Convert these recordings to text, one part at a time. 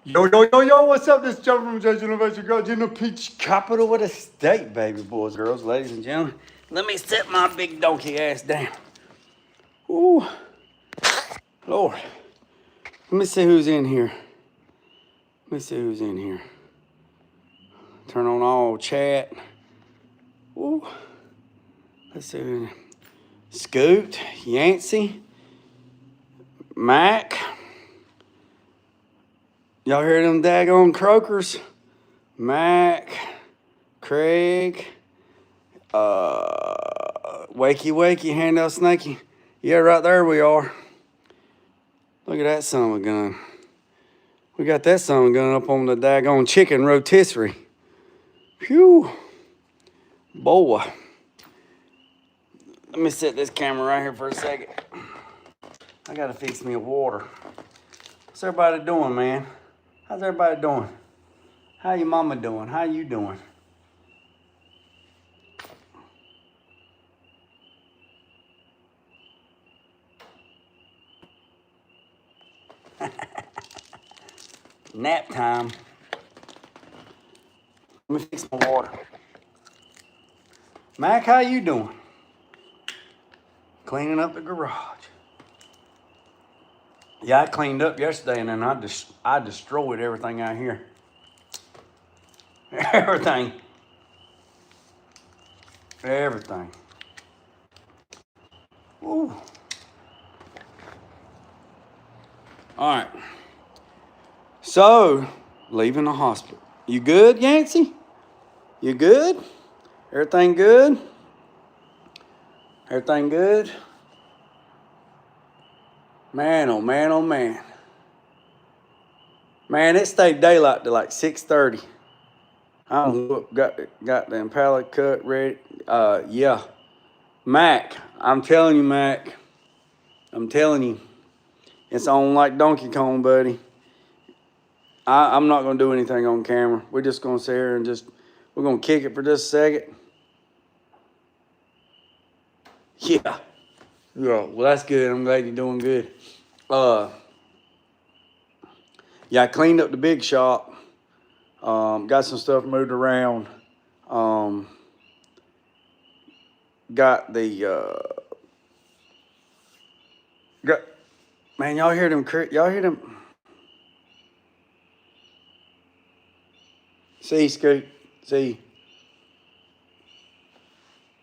Yo, what's up? This is Joe from Judge University Girls in the Peach Capital of the state, baby boys, girls, ladies and gentlemen. Let me set my big donkey ass down. Ooh, Lord. Let me see who's in here. Let me see who's in here. Turn on all chat. Ooh. Let's see who's in here. Scoot, Yancey, Mac. Y'all hear them daggone croakers? Mac, Craig, Wakey, Handout Snakey. Yeah, right there we are. Look at that son of a gun. We got that son of a gun up on the daggone chicken rotisserie. Phew. Boy. Let me set this camera right here for a second. I gotta fix me a water. What's everybody doing, man? How's everybody doing? How your mama doing? How you doing? Nap time. Let me fix my water. Mac, how you doing? Cleaning up the garage. Yeah, I cleaned up yesterday and then I destroyed everything out here. Everything. Ooh. All right. So, leaving the hospital. You good, Yancey? You good? Everything good? Everything good? Man, oh man, oh man. Man, it stayed daylight to like 6:30. I'm got the pallet cut ready. Yeah. Mac, I'm telling you, Mac. I'm telling you. It's on like Donkey Kong, buddy. I'm not gonna do anything on camera. We're just gonna sit here and we're gonna kick it for just a second. Yeah. Yeah, well that's good. I'm glad you're doing good. Yeah, I cleaned up the big shop. Got some stuff moved around. Got man, y'all hear them? Y'all hear them? See, Scoot. See.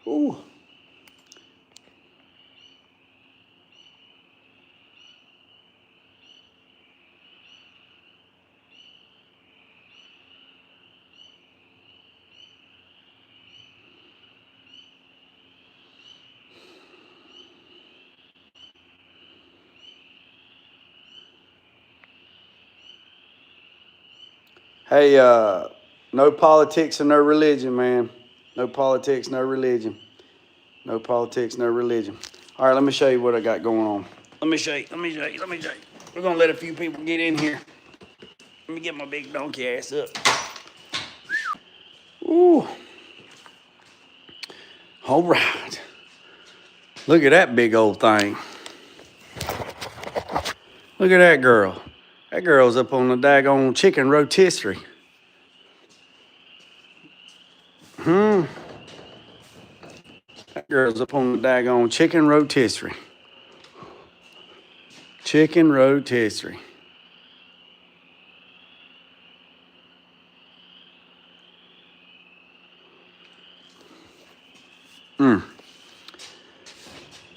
Ooh. Hey, no politics and no religion, man. No politics, no religion. No politics, no religion. All right, let me show you what I got going on. Let me show you. We're gonna let a few people get in here. Let me get my big donkey ass up. Ooh. All right. Look at that big old thing. Look at that girl. That girl's up on the daggone chicken rotisserie. That girl's up on the daggone chicken rotisserie. Chicken rotisserie.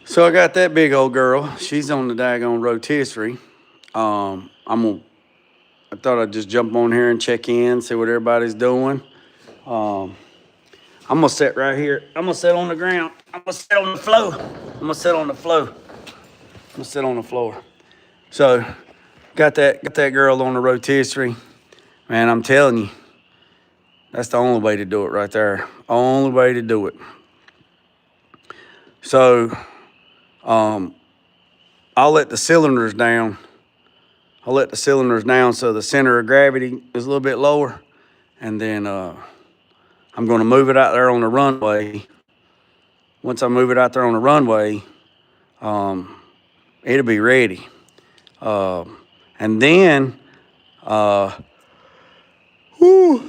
So I got that big old girl. She's on the daggone rotisserie. I thought I'd just jump on here and check in, see what everybody's doing. I'm gonna sit right here. I'm gonna sit on the ground. I'm gonna sit on the floor. I'm gonna sit on the floor. So, got that girl on the rotisserie. Man, I'm telling you, that's the only way to do it right there. Only way to do it. So, I'll let the cylinders down. So the center of gravity is a little bit lower. And then I'm going to move it out there on the runway. Once I move it out there on the runway, it'll be ready. And then Uh, whew,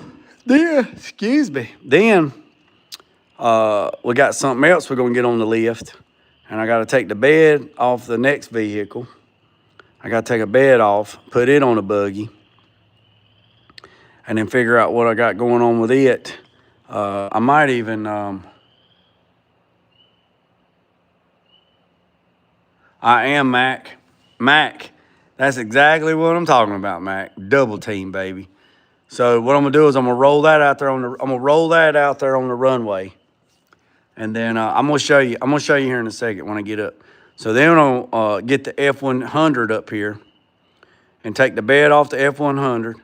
then, excuse me. Then we got something else we're gonna get on the lift, and I got to take the bed off the next vehicle. I got to take a bed off, put it on a buggy, and then figure out what I got going on with it. I might even. I am Mac. Mac. That's exactly what I'm talking about, Mac. Double team, baby. So what I'm gonna do is I'm gonna roll that out there on the runway, and then I'm gonna show you. I'm gonna show you here in a second when I get up. So then I'm gonna get the F100 up here, and take the bed off the F100.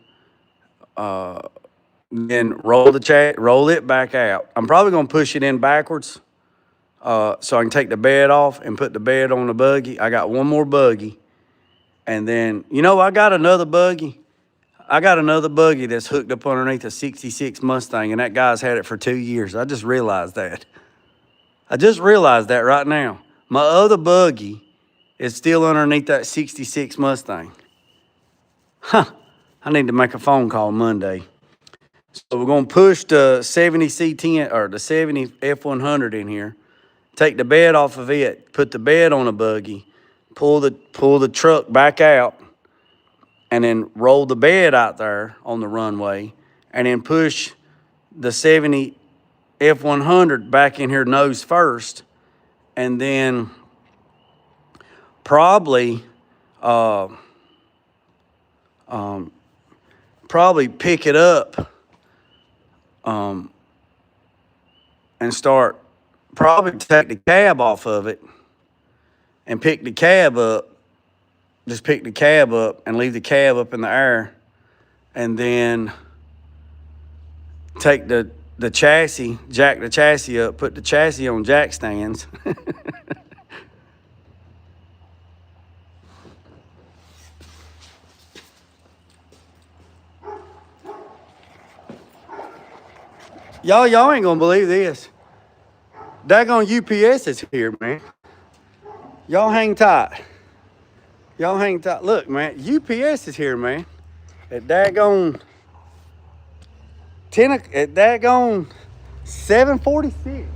Then roll it back out. I'm probably gonna push it in backwards, so I can take the bed off and put the bed on the buggy. I got one more buggy, and then I got another buggy. I got another buggy that's hooked up underneath a '66 Mustang, and that guy's had it for 2 years. I just realized that. I just realized that right now. My other buggy is still underneath that '66 Mustang. Huh. I need to make a phone call Monday. So we're gonna push the 70 C10 or the 70 F100 in here. Take the bed off of it. Put the bed on a buggy. Pull the truck back out, and then roll the bed out there on the runway, and then push the 70 F100 back in here nose first, and then probably uh, probably pick it up and start, probably take the cab off of it and pick the cab up, just pick the cab up and leave the cab up in the air, and then take the chassis, jack the chassis up, put the chassis on jack stands. Y'all ain't gonna believe this. Daggone UPS is here, man. Y'all hang tight. Y'all hang tight. Look, man, UPS is here, man. At daggone at daggone 7:46.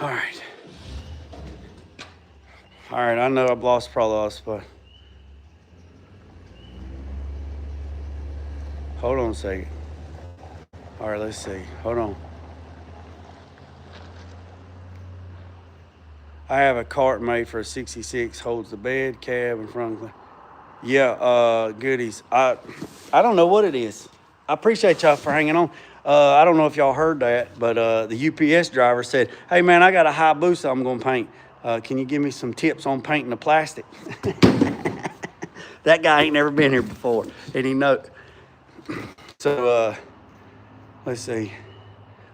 All right. All right, I know I've lost probably lost, but hold on a second. All right, let's see. Hold on. I have a cart made for a 66, holds the bed, cab, and front of the. Yeah, goodies. I don't know what it is. I appreciate y'all for hanging on. I don't know if y'all heard that, but the UPS driver said, "Hey man, I got a Hayabusa I'm gonna paint. Can you give me some tips on painting the plastic?" That guy ain't never been here before, and he know. So let's see.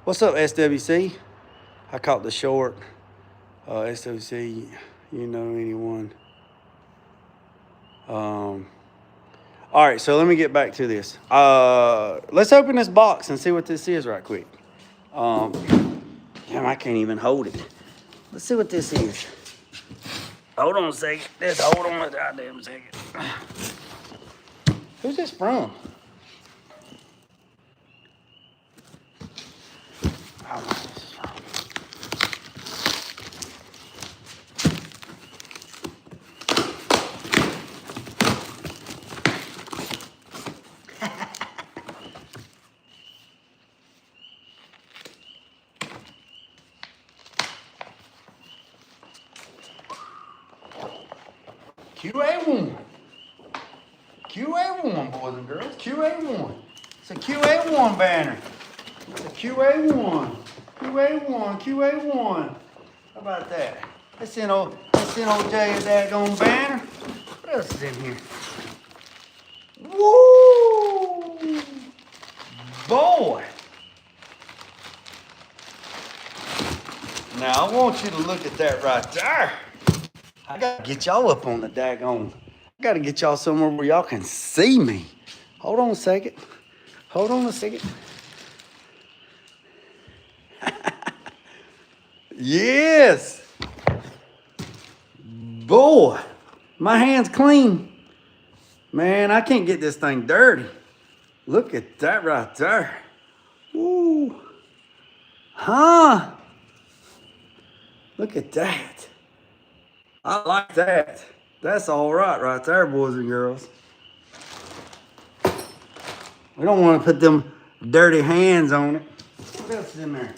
What's up, SWC? I caught the short. SWC, you know anyone? All right, so let me get back to this. Let's open this box and see what this is right quick. Damn, I can't even hold it. Let's see what this is. Hold on a second. Just hold on a goddamn second. Who's this from? I don't know who this is from. QA1. QA1, boys and girls. QA1. It's a QA1 banner. It's a QA1. QA1. QA1. How about that? Let's in old Jay a daggone banner. What else is in here? Woo! Boy! Now I want you to look at that right there. I gotta get y'all up on the daggone. I gotta get y'all somewhere where y'all can see me. Hold on a second. Hold on a second. Yes. Boy, my hand's clean. Man, I can't get this thing dirty. Look at that right there. Woo. Huh? Look at that. I like that. That's all right there, boys and girls. We don't want to put them dirty hands on it. What else is in there?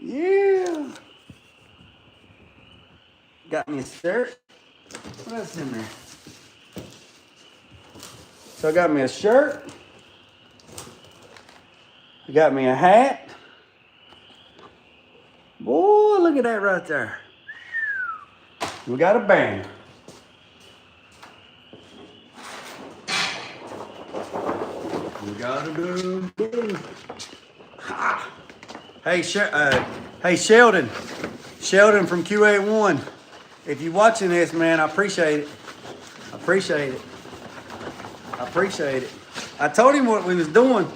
Yeah. Got me a shirt. What else is in there? So I got me a shirt. I got me a hat. Boy, look at that right there. We got a band. We got a boom. Ha. Hey, hey, Sheldon. Sheldon from QA1. If you're watching this, man, I appreciate it. I appreciate it. I appreciate it. I told him what we was doing.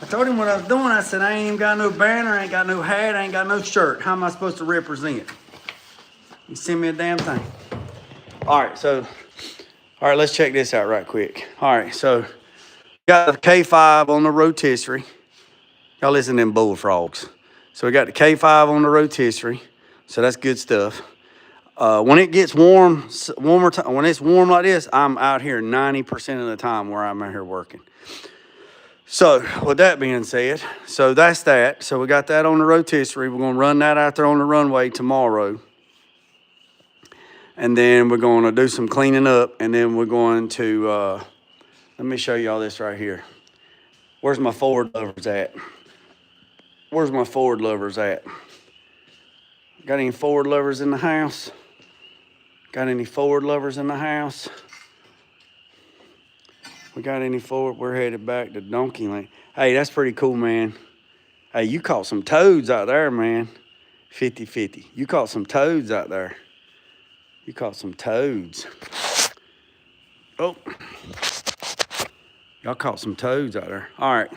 I told him what I was doing. I said, I ain't even got no banner, I ain't got no hat, I ain't got no shirt. How am I supposed to represent? You send me a damn thing. All right, let's check this out right quick. All right, so got the K5 on the rotisserie. Y'all listen to them bullfrogs. So we got the K5 on the rotisserie. So that's good stuff. When it gets warm, when it's warm like this, I'm out here 90% of the time where I'm out here working. So with that being said, so that's that. So we got that on the rotisserie. We're going to run that out there on the runway tomorrow. And then we're going to do some cleaning up. And then we're going to, let me show y'all this right here. Where's my forward levers at? Where's my forward levers at? Got any forward levers in the house? Got any forward levers in the house? We got any forward? We're headed back to Donkey Lane. Hey, that's pretty cool, man. Hey, you caught some toads out there, man. 50-50. You caught some toads out there. You caught some toads. Oh. Y'all caught some toads out there. All right.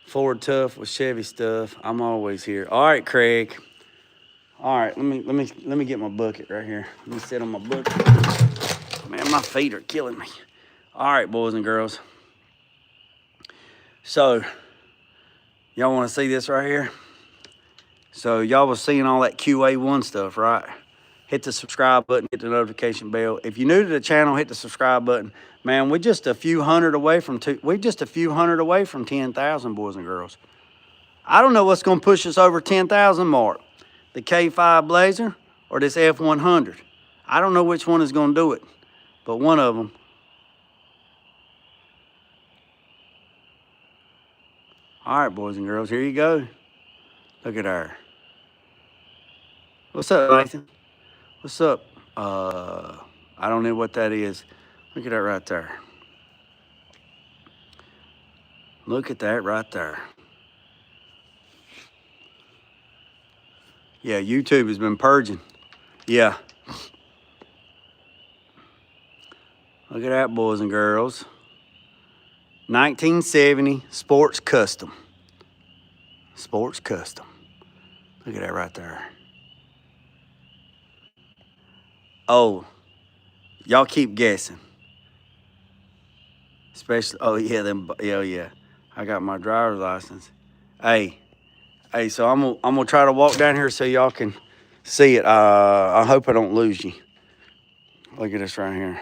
Ford Tough with Chevy stuff. I'm always here. All right, Craig. All right, let me get my bucket right here. Let me sit on my bucket. Man, my feet are killing me. All right, boys and girls. So, y'all want to see this right here? So, y'all was seeing all that QA1 stuff, right? Hit the subscribe button, hit the notification bell. If you're new to the channel, hit the subscribe button. Man, we're just a few hundred away from 10,000, boys and girls. I don't know what's going to push us over 10,000 mark. The K5 Blazer or this F100. I don't know which one is going to do it, but one of them. All right, boys and girls, here you go. Look at her. What's up, Nathan? What's up? I don't know what that is. Look at that right there. Look at that right there. Yeah, YouTube has been purging. Yeah. Look at that, boys and girls. 1970 Sports Custom. Sports Custom. Look at that right there. Oh, y'all keep guessing. Especially, oh yeah, yeah. I got my driver's license. Hey, so I'm gonna try to walk down here so y'all can see it. I hope I don't lose you. Look at this right here.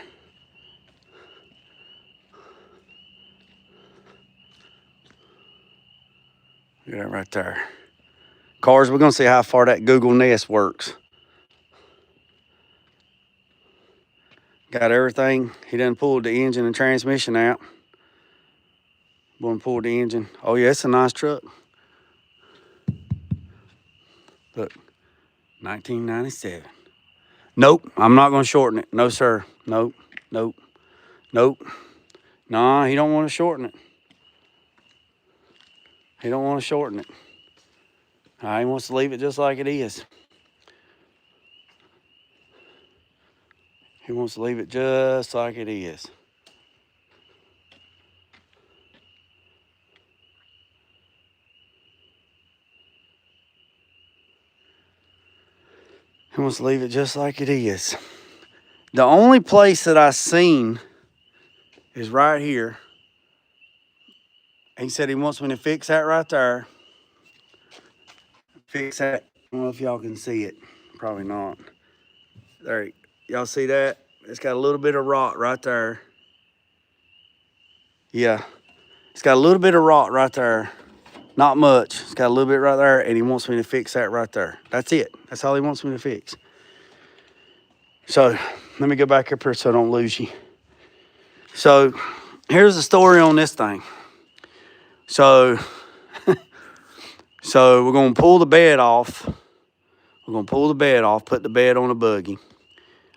Look at that right there. Cars, we're gonna see how far that Google Nest works. Got everything. He done pulled the engine and transmission out. Going to pull the engine. Oh yeah, it's a nice truck. Look, 1997. Nope, I'm not gonna shorten it. No, sir. Nope, nope, nope. Nah, he don't want to shorten it. He don't want to shorten it. He wants to leave it just like it is. He wants to leave it just like it is. He wants to leave it just like it is. The only place that I've seen is right here. He said he wants me to fix that right there. Fix that. I don't know if y'all can see it. Probably not. There, y'all see that? It's got a little bit of rot right there. Yeah, it's got a little bit of rot right there. Not much. It's got a little bit right there, and he wants me to fix that right there. That's it. That's all he wants me to fix. So let me go back up here so I don't lose you. So here's the story on this thing. So, so we're going to pull the bed off. We're going to pull the bed off, put the bed on a buggy.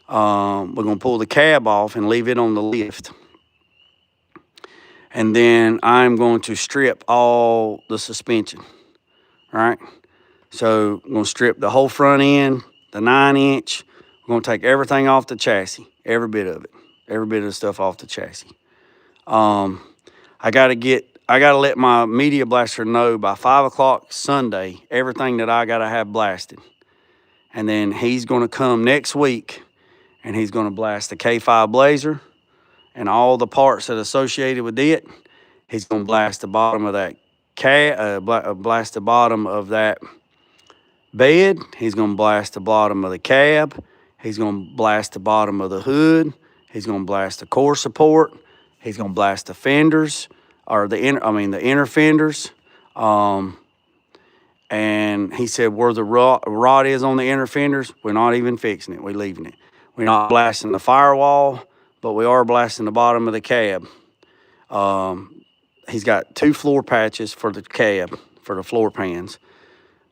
We're going to pull the cab off and leave it on the lift. And then I'm going to strip all the suspension, right? So I'm going to strip the whole front end, the 9-inch. We're going to take everything off the chassis, every bit of it, every bit of the stuff off the chassis. I got to let my media blaster know by 5 o'clock Sunday, everything that I got to have blasted. And then he's going to come next week and he's going to blast the K5 Blazer and all the parts that are associated with it. He's going to blast the bottom of that blast the bottom of that bed. He's going to blast the bottom of the cab. He's going to blast the bottom of the hood. He's going to blast the core support. He's going to blast the fenders, or the inner fenders. And he said where the rod is on the inner fenders, we're not even fixing it. We're leaving it. We're not blasting the firewall, but we are blasting the bottom of the cab. He's got 2 floor patches for the cab, for the floor pans.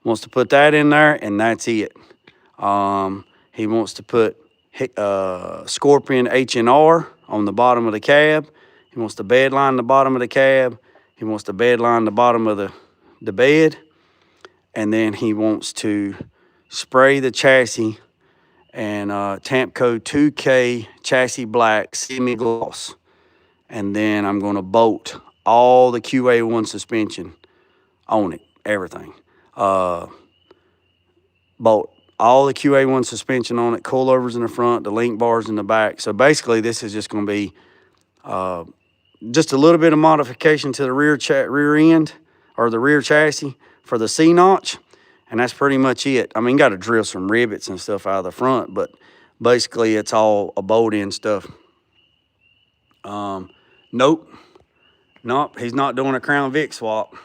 Wants to put that in there, and that's it. He wants to put Scorpion H&R on the bottom of the cab. He wants to bed line the bottom of the cab. He wants to bed line the bottom of the the bed, and then he wants to spray the chassis and Tampco 2K chassis black semi-gloss. And then I'm going to bolt all the QA1 suspension on it, everything. Bolt all the QA1 suspension on it, coilovers in the front, the link bars in the back. So basically this is just going to be just a little bit of modification to the rear end or the rear chassis for the C-notch. And that's pretty much it. I mean, got to drill some rivets and stuff out of the front, but basically it's all a bolt-in stuff. Nope, he's not doing a Crown Vic swap.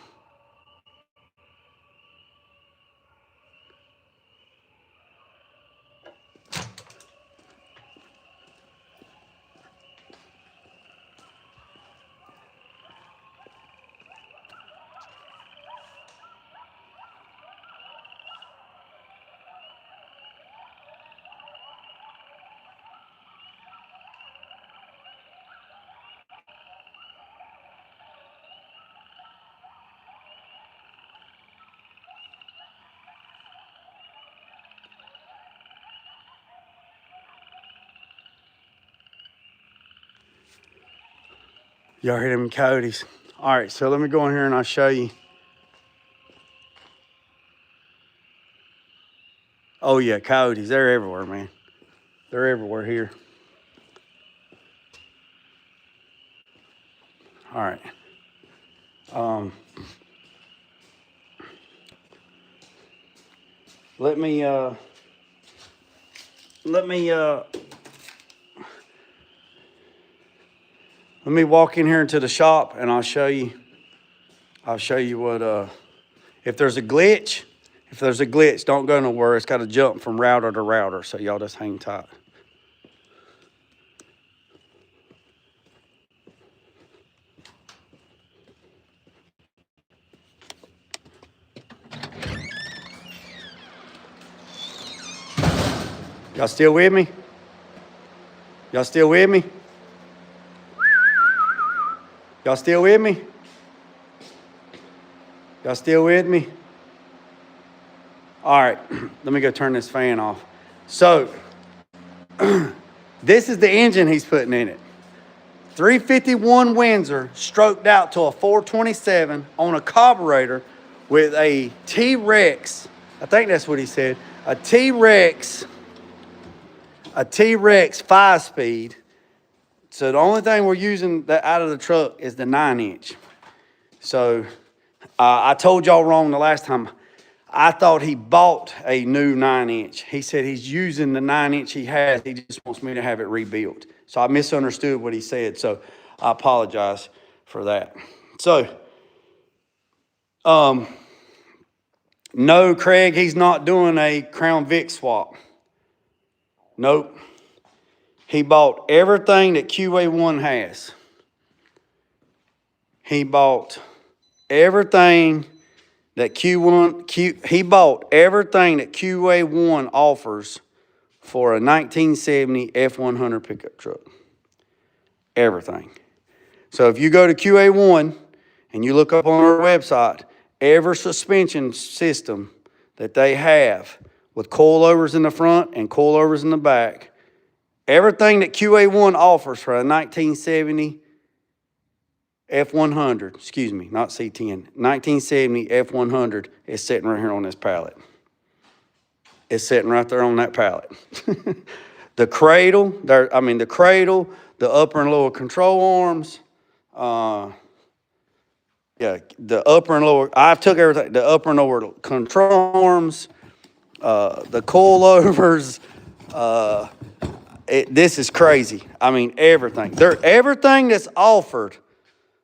Y'all hear them coyotes? All right, so let me go in here and I'll show you. Oh yeah, coyotes, they're everywhere, man. They're everywhere here. All right. Let me walk in here into the shop and I'll show you what, if there's a glitch, don't go nowhere. It's got to jump from router to router, so y'all just hang tight. Y'all still with me? Y'all still with me? Y'all still with me? Y'all still with me? All right, let me go turn this fan off. So, this is the engine he's putting in it. 351 Windsor stroked out to a 427 on a carburetor with a T-Rex, I think that's what he said, a T-Rex 5-speed. So the only thing we're using that out of the truck is the 9-inch. So I told y'all wrong the last time. I thought he bought a new 9-inch. He said he's using the 9-inch he has. He just wants me to have it rebuilt. So I misunderstood what he said. So I apologize for that. So, no, Craig, he's not doing a Crown Vic swap. Nope. He bought everything that QA1 has. He bought everything that he bought everything that QA1 offers for a 1970 F100 pickup truck. Everything. So if you go to QA1 and you look up on our website, every suspension system that they have with coilovers in the front and coilovers in the back, everything that QA1 offers for a 1970 F100, excuse me, not C10, 1970 F100 is sitting right here on this pallet. It's sitting right there on that pallet. The cradle, the upper and lower control arms, the upper and lower, I took everything, the upper and lower control arms, the coilovers, this is crazy. I mean, everything. Everything that's offered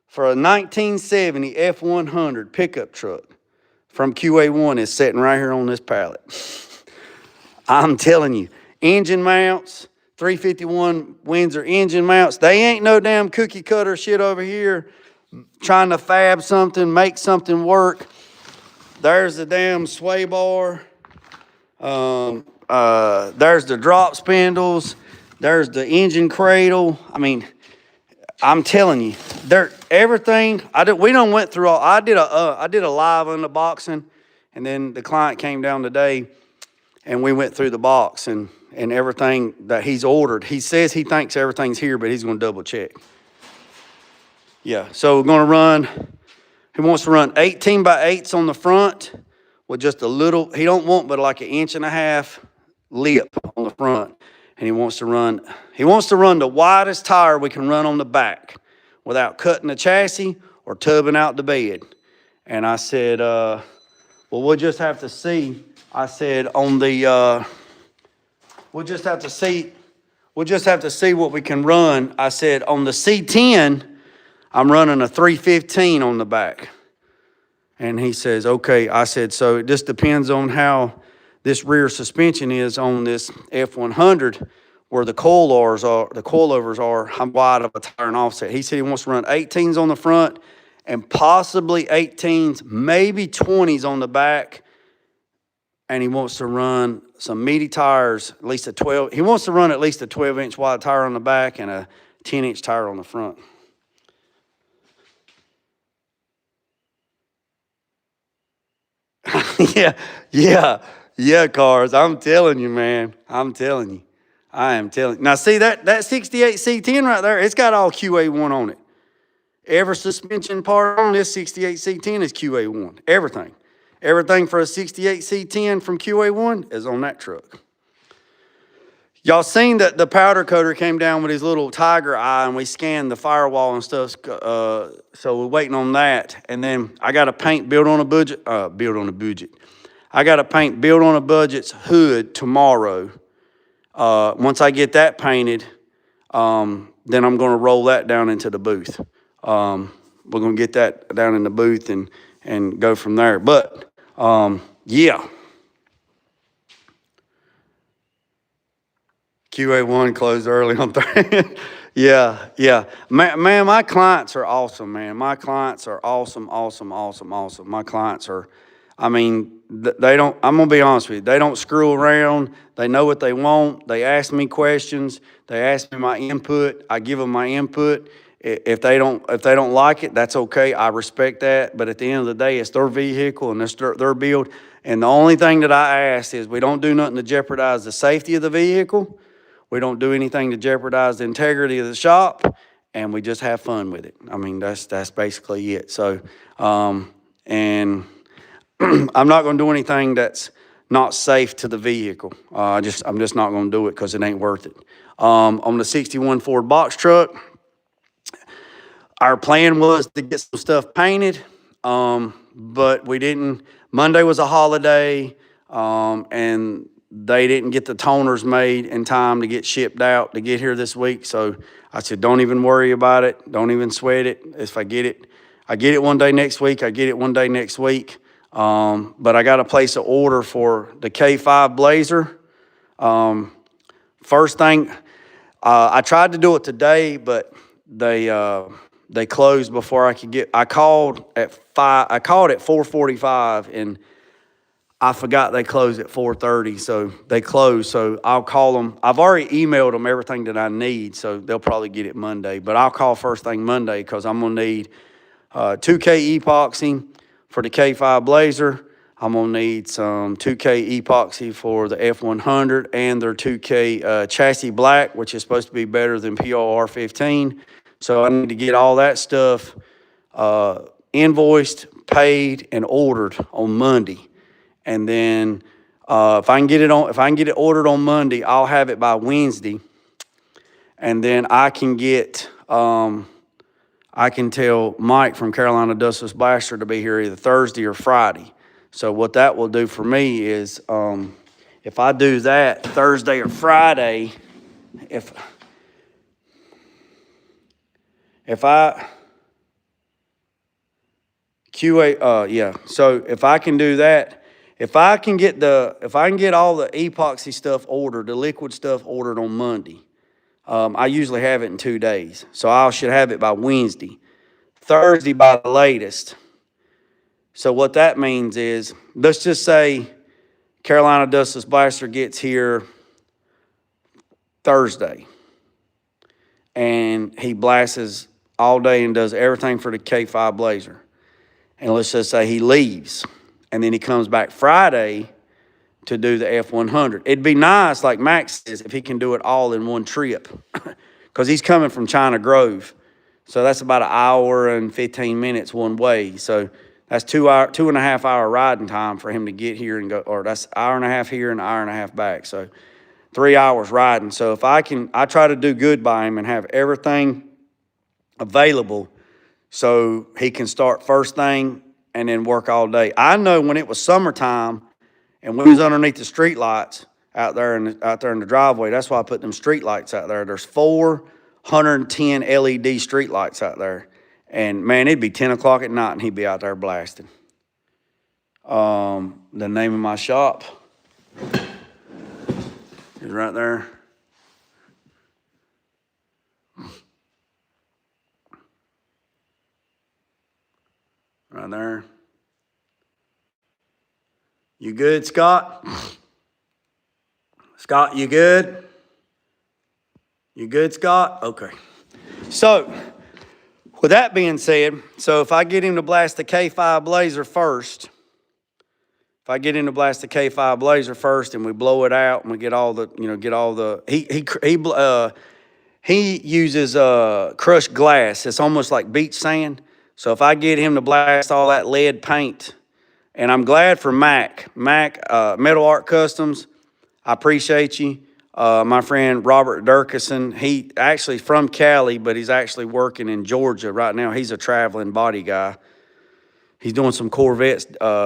for a 1970 F100 pickup truck from QA1 is sitting right here on this pallet. I'm telling you, engine mounts, 351 Windsor engine mounts, they ain't no damn cookie cutter shit over here trying to fab something, make something work. There's the damn sway bar. There's the drop spindles. There's the engine cradle. I mean, I'm telling you, everything we done went through all. I did a live unboxing, and then the client came down today, and we went through the box and everything that he's ordered. He says he thinks everything's here, but he's going to double check. Yeah, so we're going to run. He wants to run 18 by 8s on the front with just a little. He don't want but like 1.5 inch lip on the front. And he wants to run the widest tire we can run on the back without cutting the chassis or tubbing out the bed. And I said, well, we'll just have to see. I said on the, we'll just have to see what we can run. I said on the C10, I'm running a 315 on the back. And he says, okay. I said, so it just depends on how this rear suspension is on this F100, where the coilovers are, how wide of a tire and offset. He said he wants to run 18s on the front and possibly 18s, maybe 20s on the back. And he wants to run some meaty tires, at least a 12. He wants to run at least a 12-inch wide tire on the back and a 10-inch tire on the front. Yeah, cars. I'm telling you, man. I'm telling you. I am telling you. Now, see that 68 C10 right there, it's got all QA1 on it. Every suspension part on this 68 C10 is QA1. Everything. Everything for a 68 C10 from QA1 is on that truck. Y'all seen that the powder coater came down with his little tiger eye, and we scanned the firewall and stuff. So we're waiting on that. And then I got to paint build on a budget. I got to paint build on a budget's hood tomorrow. Once I get that painted, then I'm going to roll that down into the booth. We're going to get that down in the booth and go from there. But yeah. QA1 closed early on Thursday. Yeah. Man, my clients are awesome, man. My clients are awesome. My clients are, they don't, I'm going to be honest with you, they don't screw around. They know what they want. They ask me questions. They ask me my input. I give them my input. If they don't like it, that's okay. I respect that. But at the end of the day, it's their vehicle and it's their build. And the only thing that I ask is we don't do nothing to jeopardize the safety of the vehicle. We don't do anything to jeopardize the integrity of the shop, and we just have fun with it. That's basically it. So, and I'm not going to do anything that's not safe to the vehicle. I'm just not going to do it because it ain't worth it. On the 61 Ford box truck, our plan was to get some stuff painted, but we didn't. Monday was a holiday, and they didn't get the toners made in time to get shipped out to get here this week. So I said, don't even worry about it. Don't even sweat it. If I get it one day next week, I get it one day next week. But I got to place an order for the K5 Blazer. First thing, I tried to do it today, but they closed before I could get. I called at 4:45, and I forgot they closed at 4:30, so they closed. So I'll call them. I've already emailed them everything that I need, so they'll probably get it Monday. But I'll call first thing Monday because I'm going to need 2K epoxy for the K5 Blazer. I'm going to need some 2K epoxy for the F100 and their 2K chassis black, which is supposed to be better than POR 15. So I need to get all that stuff invoiced, paid, and ordered on Monday. And then if I can get it ordered on Monday, I'll have it by Wednesday. And then I can tell Mike from Carolina Dustless Blaster to be here either Thursday or Friday. So what that will do for me is if I do that Thursday or Friday, if I QA, so if I can do that, if I can get all the epoxy stuff ordered, the liquid stuff ordered on Monday, I usually have it in 2 days. So I should have it by Wednesday, Thursday by the latest. So what that means is, let's just say Carolina Dustless Blaster gets here Thursday. and he blasts all day and does everything for the K5 Blazer. And let's just say he leaves, and then he comes back Friday to do the F100. It'd be nice, like Max says, if he can do it all in one trip, because he's coming from China Grove. So that's about an hour and 15 minutes one way. So that's 2.5 hour riding time for him to get here and go, or that's an hour and a half here and an hour and a half back. So 3 hours riding. So if I try to do good by him and have everything available so he can start first thing and then work all day. I know when it was summertime and we was underneath the street lights out there in the driveway, that's why I put them street lights out there. There's 410 LED street lights out there. And man, it'd be 10 o'clock at night and he'd be out there blasting. The name of my shop is right there. Right there. You good, Scott? Scott, you good? You good, Scott? Okay. So, with that being said, so if I get him to blast the K5 Blazer first, and we blow it out and we get all the, he uses crushed glass. It's almost like beach sand. So if I get him to blast all that lead paint, and I'm glad for Mac, Metal Art Customs, I appreciate you. My friend Robert Durkison, he actually from Cali, but he's actually working in Georgia right now. He's a traveling body guy. He's doing some Corvettes,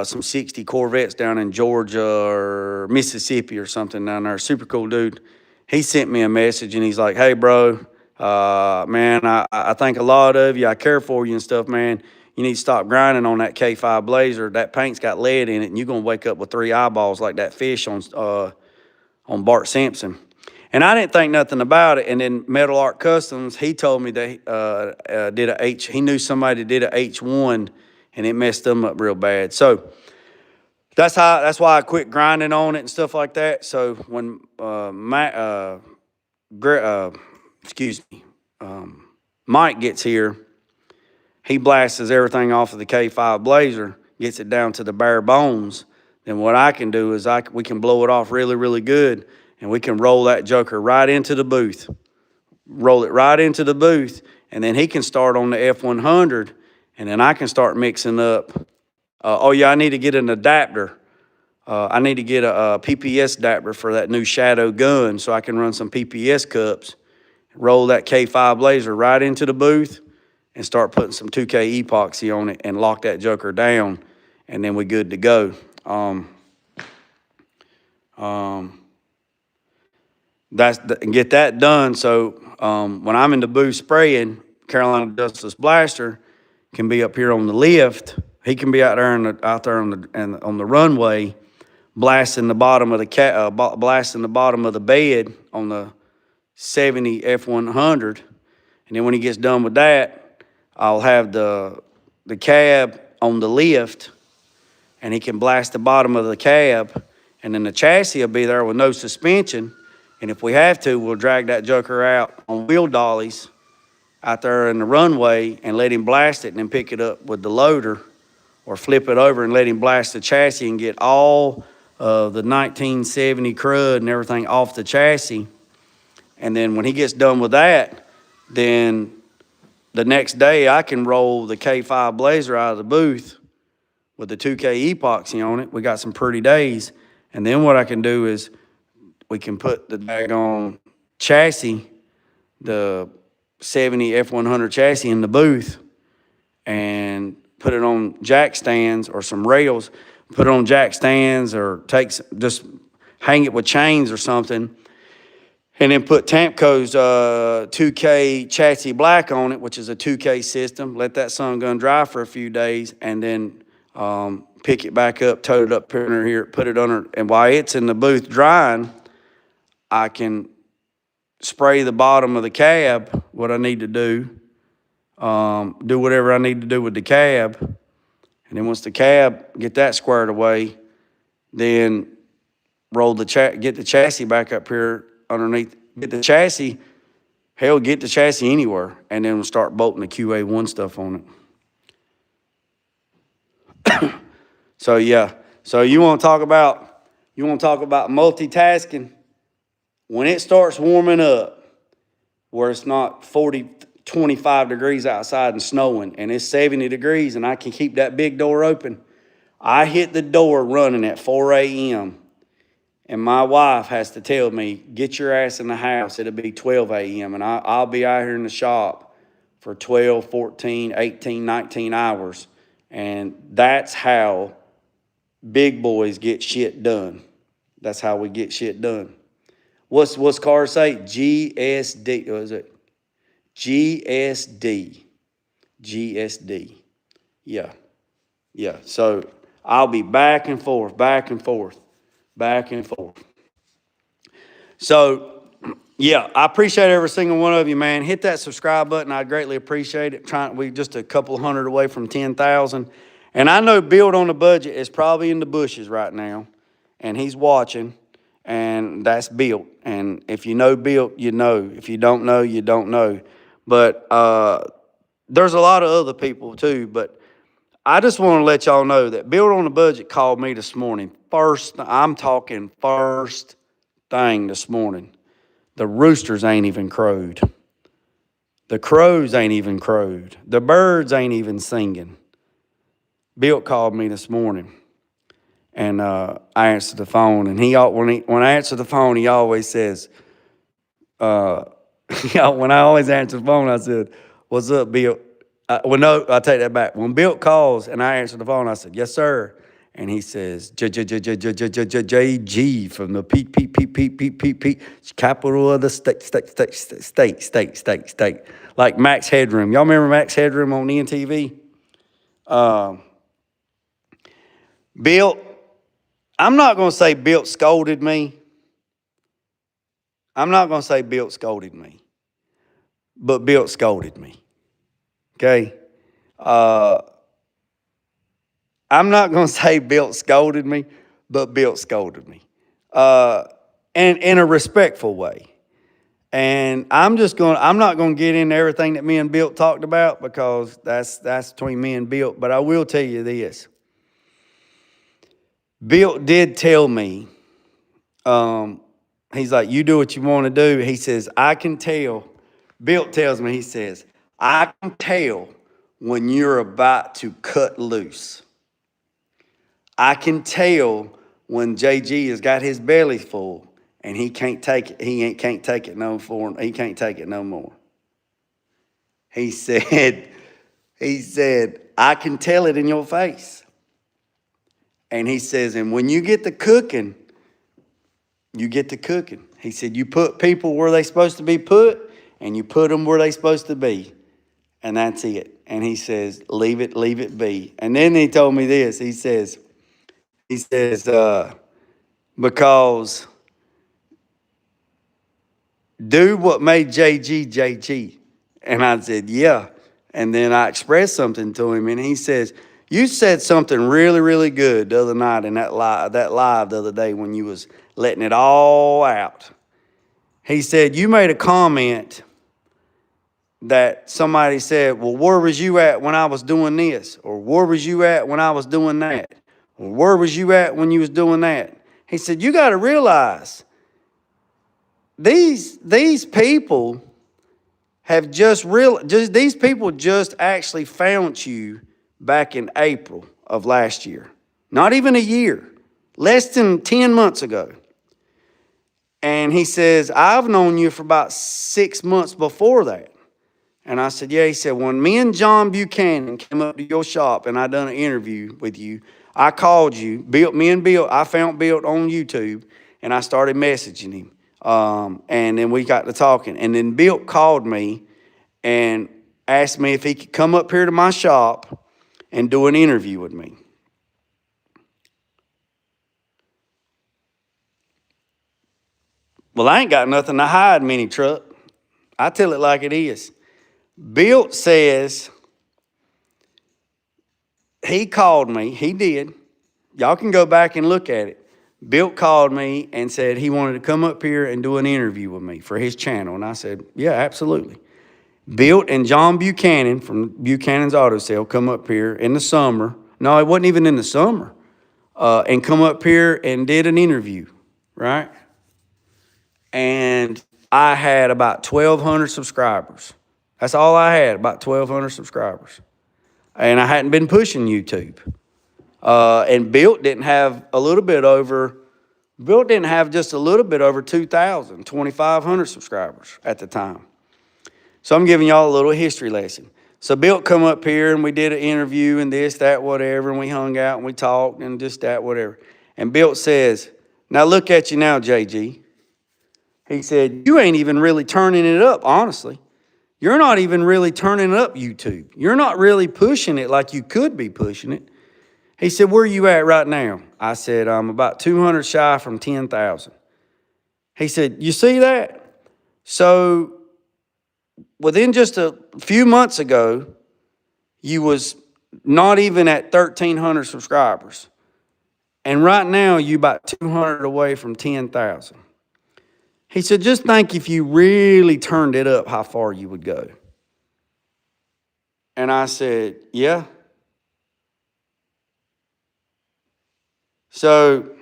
some 60 Corvettes down in Georgia or Mississippi or something down there. Super cool dude. He sent me a message and he's like, hey, bro, man, I think a lot of you. I care for you and stuff, man. You need to stop grinding on that K5 Blazer. That paint's got lead in it, and you're going to wake up with 3 eyeballs like that fish on Bart Simpson. And I didn't think nothing about it. And then Metal Art Customs, he told me that he knew somebody did a H1, and it messed them up real bad. So that's why I quit grinding on it and stuff like that. So when Mike gets here, he blasts everything off of the K5 Blazer, gets it down to the bare bones. Then what I can do is we can blow it off really, really good, and we can roll that joker right into the booth. Roll it right into the booth, and then he can start on the F100, and then I can start mixing up. I need to get an adapter. I need to get a PPS adapter for that new Shadow gun so I can run some PPS cups, roll that K5 Blazer right into the booth, and start putting some 2K epoxy on it and lock that joker down, and then we're good to go. Get that done. So when I'm in the booth spraying, Carolina Justice Blaster can be up here on the lift. He can be out there on the runway, blasting the bottom of the bed on the 70 F100, and then when he gets done with that, I'll have the cab on the lift, and he can blast the bottom of the cab, and then the chassis will be there with no suspension. And if we have to, we'll drag that joker out on wheel dollies out there in the runway and let him blast it, and then pick it up with the loader or flip it over and let him blast the chassis and get all of the 1970 crud and everything off the chassis. And then when he gets done with that, then the next day I can roll the K5 Blazer out of the booth with the 2K epoxy on it. We got some pretty days. And then what I can do is we can put the daggone chassis, the 70 F100 chassis in the booth, and put it on jack stands or some rails, put it on jack stands or just hang it with chains or something, and then put Tamco's 2K chassis black on it, which is a 2K system. Let that sun gun dry for a few days, and then pick it back up, tote it up here, put it under, and while it's in the booth drying, I can spray the bottom of the cab, what I need to do whatever I need to do with the cab, and then once the cab, get that squared away, then get the chassis back up here underneath, get the chassis Hell, get the chassis anywhere, and then we'll start bolting the QA1 stuff on it. So yeah. So you want to talk about multitasking? When it starts warming up, where it's not 25 degrees outside and snowing, and it's 70 degrees, and I can keep that big door open, I hit the door running at 4 a.m., and my wife has to tell me, get your ass in the house. It'll be 12 a.m., and I'll be out here in the shop for 12, 14, 18, 19 hours. And that's how big boys get shit done. That's how we get shit done. What's cars say? GSD. What is it? GSD. GSD. Yeah. Yeah. So I'll be back and forth, back and forth, back and forth. So, yeah, I appreciate every single one of you, man. Hit that subscribe button. I greatly appreciate it. We just a couple hundred away from 10,000. And I know Build on the Budget is probably in the bushes right now, and he's watching, and that's Built. And if you know Built, you know. If you don't know, you don't know. But there's a lot of other people too, but I just want to let y'all know that Build on the Budget called me this morning. I'm talking first thing this morning. The roosters ain't even crowed. The crows ain't even crowed. The birds ain't even singing. Bill called me this morning, and I answered the phone. And when I answer the phone, he always says, when I always answer the phone, I said, "What's up, Bill?" Well, no, I take that back. When Bill calls and I answer the phone, I said, "Yes, sir." And he says, JG from the P, capital of the state. Like Max Headroom. Y'all remember Max Headroom on NTV? Bill, I'm not going to say Bill scolded me. I'm not going to say Bill scolded me. But Bill scolded me. Okay? I'm not going to say Bill scolded me, but Bill scolded me. And in a respectful way. And I'm not going to get into everything that me and Bill talked about, because that's between me and Bill. But I will tell you this. Bill did tell me, he's like, you do what you want to do. He says, I can tell. Bill tells me, he says, I can tell when you're about to cut loose. I can tell when JG has got his belly full and he can't take it. He can't take it no more. He can't take it no more. He said, I can tell it in your face. And he says, and when you get to cooking, you get to cooking. He said, you put people where they're supposed to be put, and you put them where they're supposed to be. And that's it. And he says, leave it be. And then he told me this. He says, because do what made JG. And I said, yeah. And then I expressed something to him, and he says, you said something really, really good the other night in that live the other day when you was letting it all out. He said, you made a comment that somebody said, well, where was you at when I was doing this? Or where was you at when I was doing that? Or where was you at when you was doing that? He said, you got to realize these people have these people just actually found you back in April of last year. Not even a year. Less than 10 months ago. And he says, I've known you for about 6 months before that. And I said, yeah. He said, when me and John Buchanan came up to your shop and I done an interview with you, I called you, I found Bill on YouTube, and I started messaging him. And then we got to talking. And then Bill called me and asked me if he could come up here to my shop and do an interview with me. Well, I ain't got nothing to hide, Mini Truck. I tell it like it is. Bill says he called me. He did. Y'all can go back and look at it. Bill called me and said he wanted to come up here and do an interview with me for his channel. And I said, yeah, absolutely. Bill and John Buchanan from Buchanan's Auto Sale come up here in the summer. No, it wasn't even in the summer. And come up here and did an interview, right? And I had about 1,200 subscribers. That's all I had, about 1,200 subscribers. And I hadn't been pushing YouTube. And Bill didn't have just a little bit over 2,000, 2,500 subscribers at the time. So I'm giving y'all a little history lesson. So Bill come up here and we did an interview and this, that, whatever, and we hung out and we talked and this, that, whatever. And Bill says, now look at you now, JG. He said, you ain't even really turning it up, honestly. You're not even really turning up YouTube. You're not really pushing it like you could be pushing it. He said, where are you at right now? I said, I'm about 200 shy from 10,000. He said, you see that? So within just a few months ago, you was not even at 1,300 subscribers. And right now, you about 200 away from 10,000. He said, just think if you really turned it up, how far you would go. And I said, yeah. So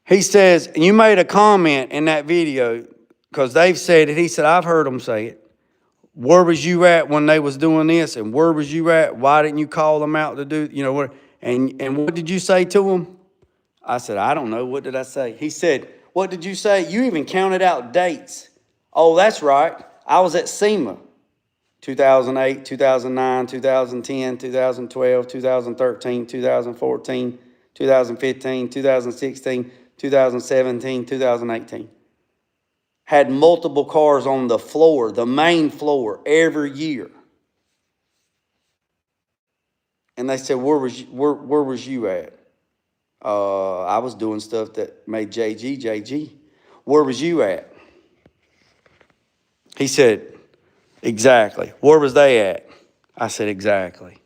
he says, and you made a comment in that video, because they've said it. He said, I've heard them say it. Where was you at when they was doing this? And where was you at? Why didn't you call them out to do, what? And what did you say to them? I said, I don't know. What did I say? He said, what did you say? You even counted out dates. Oh, that's right. I was at SEMA. 2008, 2009, 2010, 2012, 2013, 2014, 2015, 2016, 2017, 2018. Had multiple cars on the floor, the main floor, every year. And they said, where was you at? I was doing stuff that made JG. Where was you at? He said, exactly. Where was they at? I said, exactly.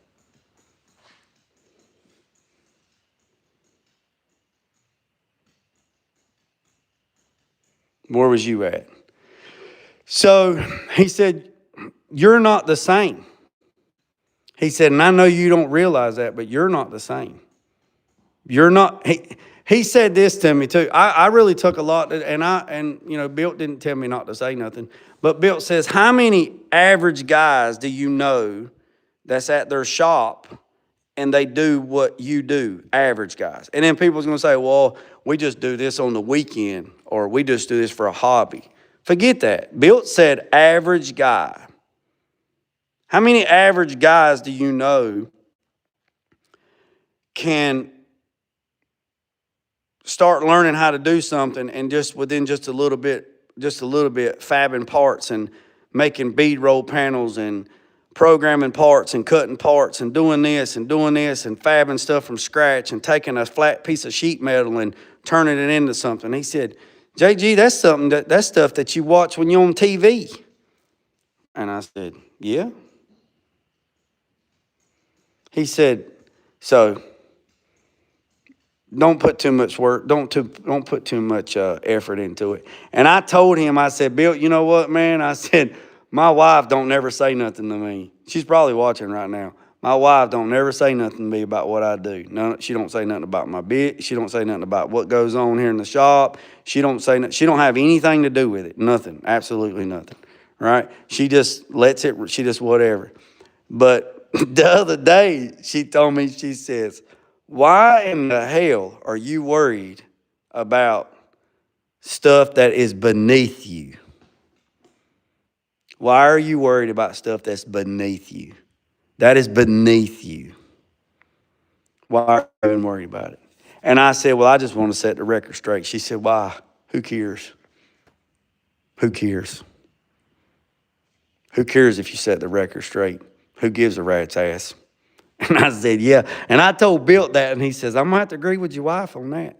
Where was you at? So he said, you're not the same. He said, and I know you don't realize that, but you're not the same. You're not, he said this to me too. I really took a lot, and Bill didn't tell me not to say nothing, but Bill says, how many average guys do you know that's at their shop and they do what you do, average guys? And then people's going to say, well, we just do this on the weekend, or we just do this for a hobby. Forget that. Bill said average guy. How many average guys do you know can start learning how to do something and just within just a little bit fabbing parts and making bead roll panels and programming parts and cutting parts and doing this and fabbing stuff from scratch and taking a flat piece of sheet metal and turning it into something? He said, JG, that's stuff that you watch when you're on TV. And I said, yeah. He said, so don't put too much work, don't put too much effort into it. And I told him, I said, Bill, you know what, man? I said, my wife don't never say nothing to me. She's probably watching right now. My wife don't never say nothing to me about what I do. No, she don't say nothing about my bit. She don't say nothing about what goes on here in the shop. She don't have anything to do with it. Nothing, absolutely nothing, right? She just lets it, she just whatever. But the other day, she told me, she says, why in the hell are you worried about stuff that is beneath you? Why are you worried about stuff that's beneath you? That is beneath you. Why are you even worried about it? And I said, well, I just want to set the record straight. She said, why? Who cares? Who cares? Who cares if you set the record straight? Who gives a rat's ass? And I said, yeah. And I told Bill that, and he says, I'm going to have to agree with your wife on that.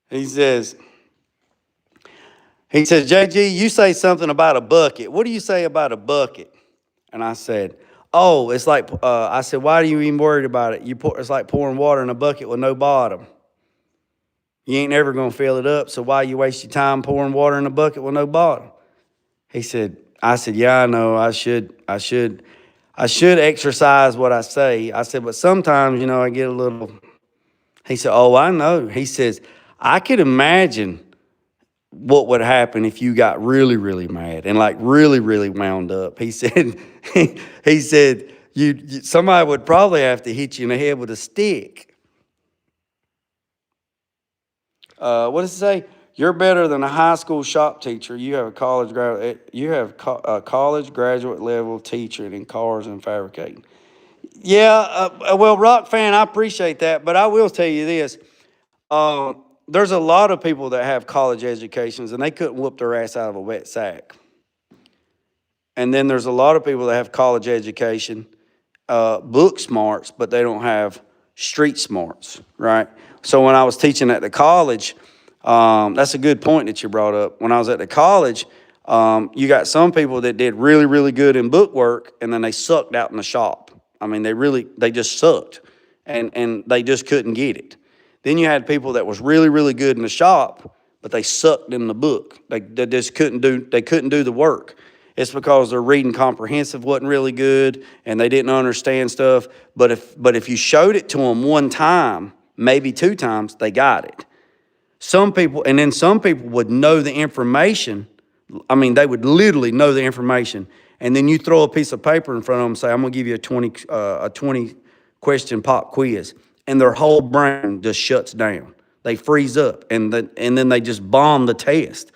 He says, He says, JG, you say something about a bucket. What do you say about a bucket? And I said, oh, it's like, I said, why are you even worried about it? It's like pouring water in a bucket with no bottom. You ain't never going to fill it up, so why you waste your time pouring water in a bucket with no bottom? I said, yeah, I know, I should exercise what I say. I said, but sometimes, I get a little. He said, oh, I know. He says, I could imagine what would happen if you got really, really mad and like really, really wound up. He said, he said, somebody would probably have to hit you in the head with a stick. What does it say? You're better than a high school shop teacher. You have a college graduate level teacher in cars and fabricating. Yeah, well, Rock fan, I appreciate that, but I will tell you this. There's a lot of people that have college educations and they couldn't whoop their ass out of a wet sack. And then there's a lot of people that have college education, book smarts, but they don't have street smarts, right? So when I was teaching at the college, that's a good point that you brought up. When I was at the college, you got some people that did really, really good in book work, and then they sucked out in the shop. I mean, they just sucked, and they just couldn't get it. Then you had people that was really, really good in the shop, but they sucked in the book. They just couldn't do the work. It's because their reading comprehensive wasn't really good, and they didn't understand stuff. But if you showed it to them one time, maybe two times, they got it. Some people would know the information. I mean, they would literally know the information. And then you throw a piece of paper in front of them and say, I'm going to give you a 20 question pop quiz. And their whole brain just shuts down. They freeze up, and then they just bomb the test.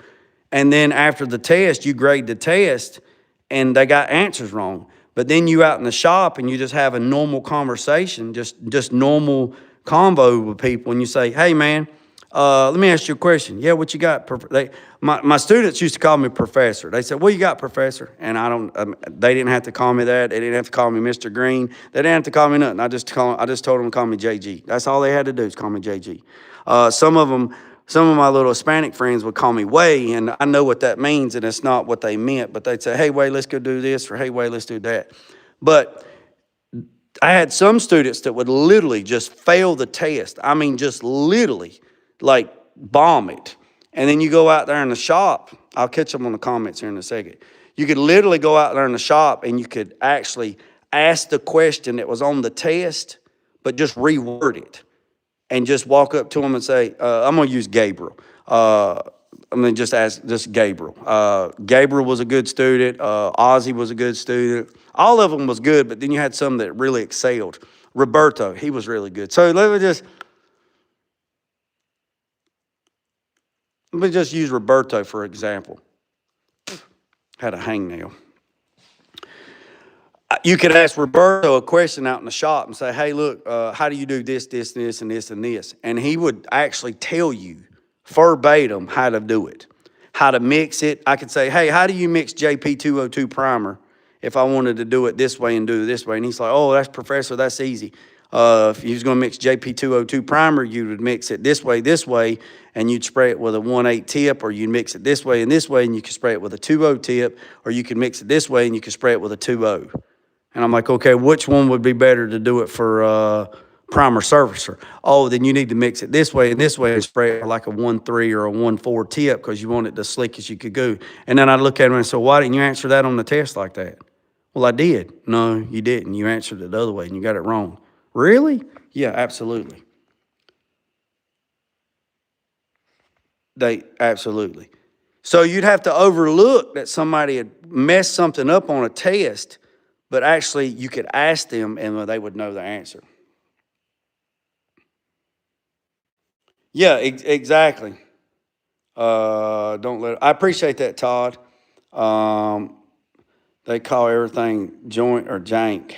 And then after the test, you grade the test, and they got answers wrong. But then you out in the shop, and you just have a normal conversation, just normal convo with people, and you say, hey, man, let me ask you a question. Yeah, what you got? My students used to call me professor. They said, what you got, professor? And they didn't have to call me that. They didn't have to call me Mr. Green. They didn't have to call me nothing. I just told them to call me JG. That's all they had to do is call me JG. Some of my little Hispanic friends would call me Way, and I know what that means, and it's not what they meant, but they'd say, hey, Way, let's go do this, or hey, Way, let's do that. But I had some students that would literally just fail the test. I mean, just literally, like, bomb it. And then you go out there in the shop. I'll catch them on the comments here in a second. You could literally go out there in the shop, and you could actually ask the question that was on the test, but just reword it. And just walk up to them and say, I'm going to use Gabriel. I'm going to just ask Gabriel. Gabriel was a good student. Ozzy was a good student. All of them was good, but then you had some that really excelled. Roberto, he was really good. So let me just use Roberto for example. Had a hangnail. You could ask Roberto a question out in the shop and say, hey, look, how do you do this, this, this, and this, and this? And he would actually tell you verbatim how to do it, how to mix it. I could say, hey, how do you mix JP202 primer if I wanted to do it this way and do it this way? And he's like, oh, that's professor, that's easy. If you was going to mix JP202 primer, you would mix it this way, and you'd spray it with a 1/8 tip, or you'd mix it this way, and you could spray it with a 2/0 tip, or you could mix it this way, and you could spray it with a 2/0. And I'm like, okay, which one would be better to do it for primer surfacer? Oh, then you need to mix it this way and spray it like a 1/3 or a 1/4 tip because you want it the slickest you could go. And then I'd look at him and say, why didn't you answer that on the test like that? Well, I did. No, you didn't. You answered it the other way and you got it wrong. Really? Yeah, absolutely. Absolutely. So you'd have to overlook that somebody had messed something up on a test, but actually you could ask them and they would know the answer. Yeah, exactly. I appreciate that, Todd. They call everything joint or jank.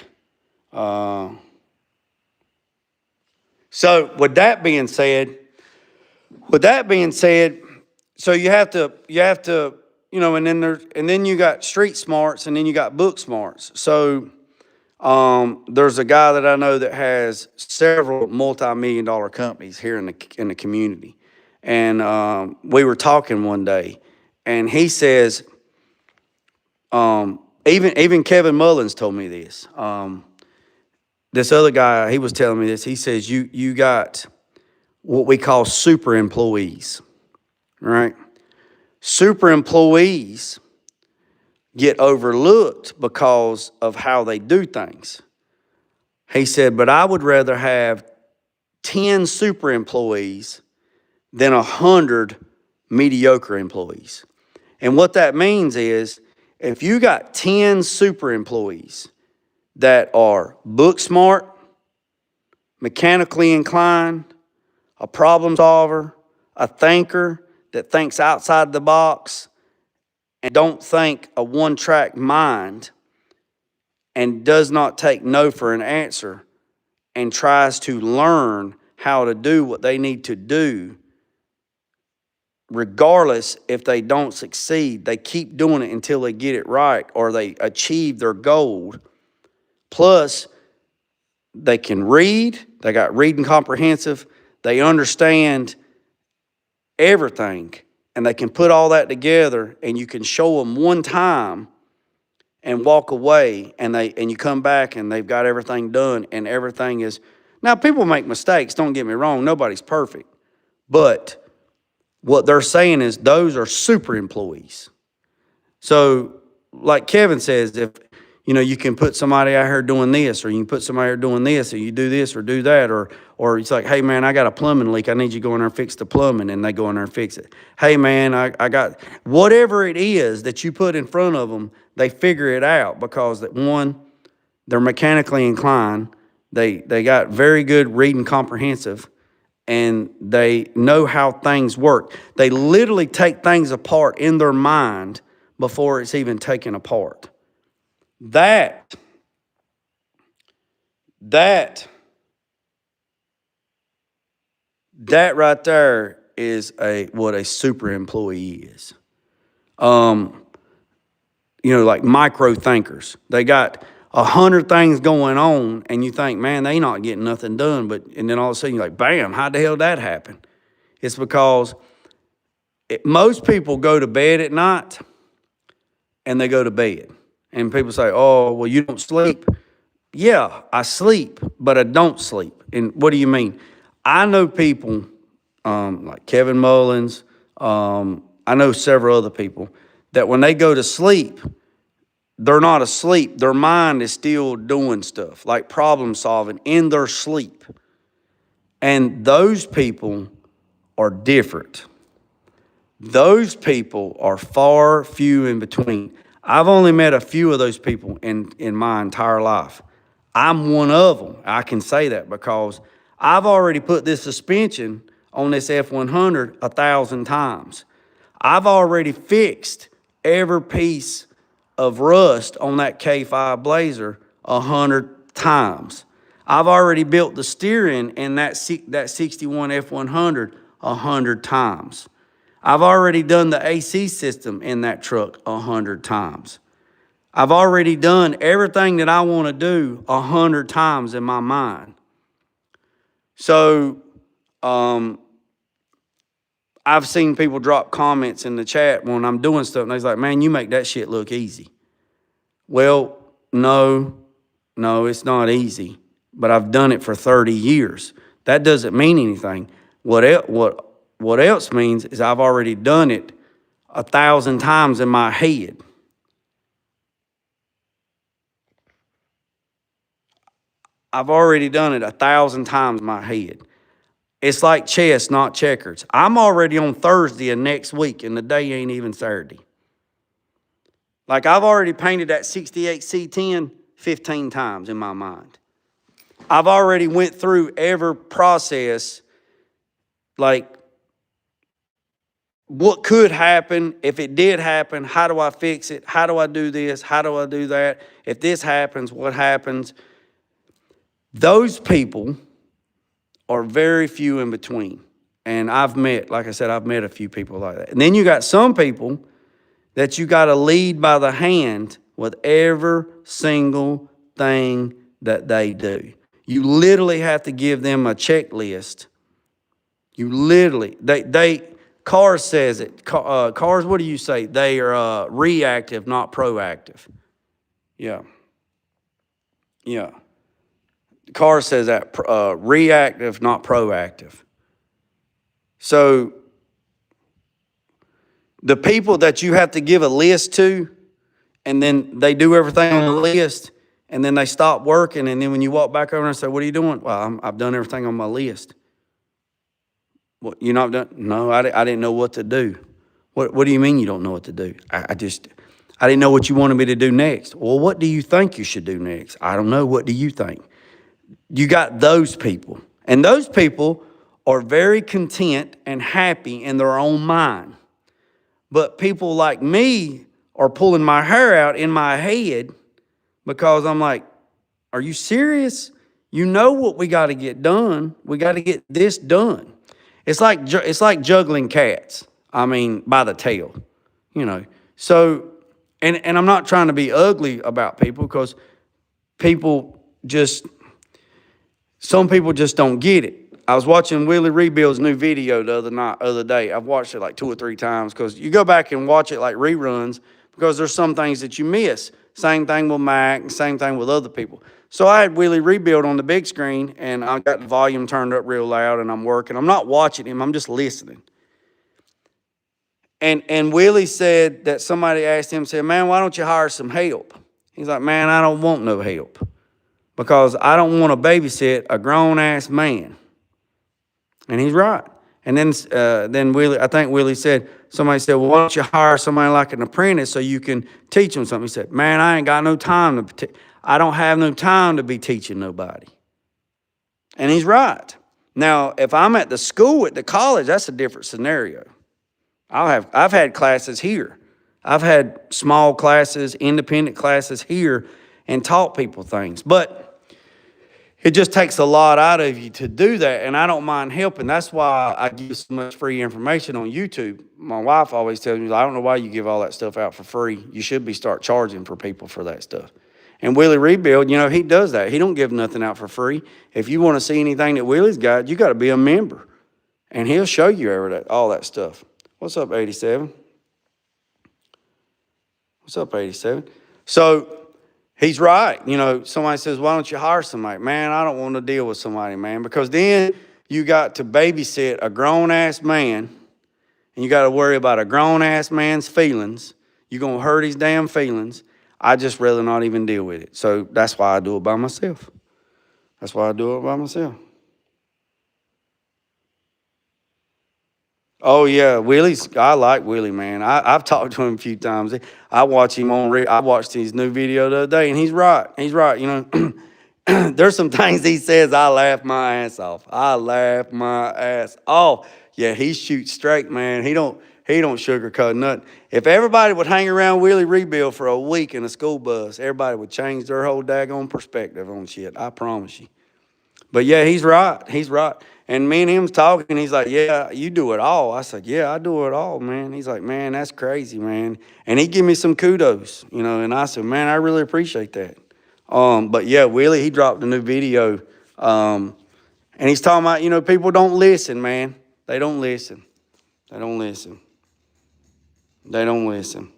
So with that being said, so you have to, and then you got street smarts and then you got book smarts. So there's a guy that I know that has several multi-million-dollar companies here in the community, and we were talking one day, And he says, even Kevin Mullins told me this. This other guy, he was telling me this. He says, you got what we call super employees, right? Super employees get overlooked because of how they do things. He said, but I would rather have 10 super employees than 100 mediocre employees. And what that means is, if you got 10 super employees that are book smart, mechanically inclined, a problem solver, a thinker that thinks outside the box, and don't think a one-track mind, and does not take no for an answer, and tries to learn how to do what they need to do, regardless if they don't succeed, they keep doing it until they get it right or they achieve their goal. Plus, they can read, they got reading comprehensive, they understand everything, and they can put all that together, and you can show them one time and walk away, and you come back and they've got everything done, and everything is. Now, people make mistakes, don't get me wrong, nobody's perfect. But what they're saying is those are super employees. So, like Kevin says, if you can put somebody out here doing this, or you can put somebody here doing this, or you do this or do that, or it's like, hey man, I got a plumbing leak, I need you to go in there and fix the plumbing, and they go in there and fix it. Hey man, I got whatever it is that you put in front of them, they figure it out because that one, they're mechanically inclined, they got very good reading comprehensive, and they know how things work. They literally take things apart in their mind before it's even taken apart. That right there is what a super employee is. Like micro thinkers. They got 100 things going on, and you think, man, they not getting nothing done. And then all of a sudden you're like, bam, how the hell did that happen? It's because most people go to bed at night and they go to bed. And people say, oh, well, you don't sleep. Yeah, I sleep, but I don't sleep. And what do you mean? I know people like Kevin Mullins, I know several other people, that when they go to sleep, they're not asleep. Their mind is still doing stuff, like problem solving in their sleep. And those people are different. Those people are far few in between. I've only met a few of those people in my entire life. I'm one of them. I can say that because I've already put this suspension on this F100 1,000 times. I've already fixed every piece of rust on that K5 Blazer 100 times. I've already built the steering in that 61 F100 100 times. I've already done the AC system in that truck 100 times. I've already done everything that I want to do 100 times in my mind. So, I've seen people drop comments in the chat when I'm doing stuff, and they're like, man, you make that shit look easy. Well, no, it's not easy, but I've done it for 30 years. That doesn't mean anything. What else means is I've already done it 1,000 times in my head. I've already done it 1,000 times in my head. It's like chess, not checkers. I'm already on Thursday of next week, and the day ain't even Saturday. Like, I've already painted that 68 C10 15 times in my mind. I've already went through every process, like, what could happen? If it did happen, how do I fix it? How do I do this? How do I do that? If this happens, what happens? Those people are very few in between. And like I said, I've met a few people like that. And then you got some people that you got to lead by the hand with every single thing that they do. You literally have to give them a checklist. You literally, Cars says it. Cars, what do you say? They are reactive, not proactive. Yeah. Yeah. Cars says that, reactive, not proactive. So the people that you have to give a list to, and then they do everything on the list, and then they stop working, and then when you walk back over and say, what are you doing? Well, I've done everything on my list. What, you're not done? No, I didn't know what to do. What do you mean you don't know what to do? I didn't know what you wanted me to do next. Well, what do you think you should do next? I don't know. What do you think? You got those people. And those people are very content and happy in their own mind. But people like me are pulling my hair out in my head because I'm like, are you serious? You know what we got to get done. We got to get this done. It's like juggling cats. I mean, by the tail, you know. So, and I'm not trying to be ugly about people because some people just don't get it. I was watching Willie Rebuild's new video the other day. I've watched it like 2 or 3 times because you go back and watch it like reruns because there's some things that you miss. Same thing with Mac and same thing with other people. So I had Willie Rebuild on the big screen and I got the volume turned up real loud and I'm working. I'm not watching him, I'm just listening. And Willie said that somebody asked him, said, man, why don't you hire some help? He's like, man, I don't want no help because I don't want to babysit a grown-ass man. And he's right. And then Willie, I think Willie said, somebody said, well, why don't you hire somebody like an apprentice so you can teach them something? He said, man, I ain't got no time I don't have no time to be teaching nobody. And he's right. Now, if I'm at the school, at the college, that's a different scenario. I've had classes here. I've had small classes, independent classes here and taught people things. But it just takes a lot out of you to do that, and I don't mind helping. That's why I give so much free information on YouTube. My wife always tells me, I don't know why you give all that stuff out for free. You should start charging for people for that stuff. And Willie Rebuild, you know, he does that. He don't give nothing out for free. If you want to see anything that Willie's got, you got to be a member, and he'll show you all that stuff. What's up, 87? What's up, 87? So he's right. You know, somebody says, why don't you hire somebody? Man, I don't want to deal with somebody, man, because then you got to babysit a grown-ass man, and you got to worry about a grown-ass man's feelings. You're going to hurt his damn feelings. I just rather not even deal with it. So that's why I do it by myself. That's why I do it by myself. Oh, yeah, I like Willie, man. I've talked to him a few times. I watched him I watched his new video the other day, and he's right. He's right, you know. There's some things he says, I laugh my ass off. I laugh my ass off. Yeah, he shoots straight, man. He don't sugarcoat nothing. If everybody would hang around Willie Rebuild for a week in a school bus, everybody would change their whole daggone perspective on shit. I promise you. But yeah, he's right. He's right. And me and him was talking. He's like, yeah, you do it all. I said, yeah, I do it all, man. He's like, man, that's crazy, man. And he give me some kudos, you know. And I said, man, I really appreciate that. But yeah, Willie, he dropped a new video. And he's talking about, you know, people don't listen, man. They don't listen. They don't listen. They don't listen.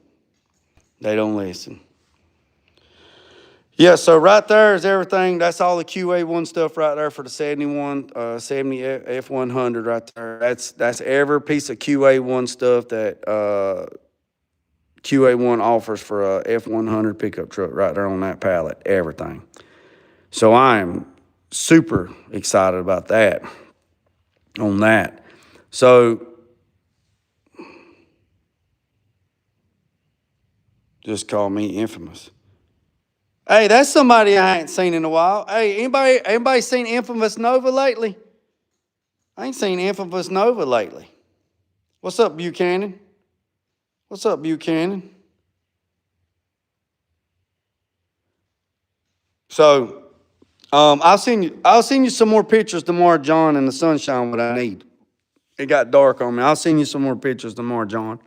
They don't listen. Yeah, so right there is everything. That's all the QA1 stuff right there for the 70 F100 right there. That's every piece of QA1 stuff that QA1 offers for a F100 pickup truck right there on that pallet, everything. So I am super excited about that, on that. So just call me infamous. Hey, that's somebody I ain't seen in a while. Hey, anybody seen Infamous Nova lately? I ain't seen Infamous Nova lately. What's up, Buchanan? What's up, Buchanan? So, I'll send you some more pictures tomorrow, John, in the sunshine, what I need. It got dark on me. I'll send you some more pictures tomorrow, John.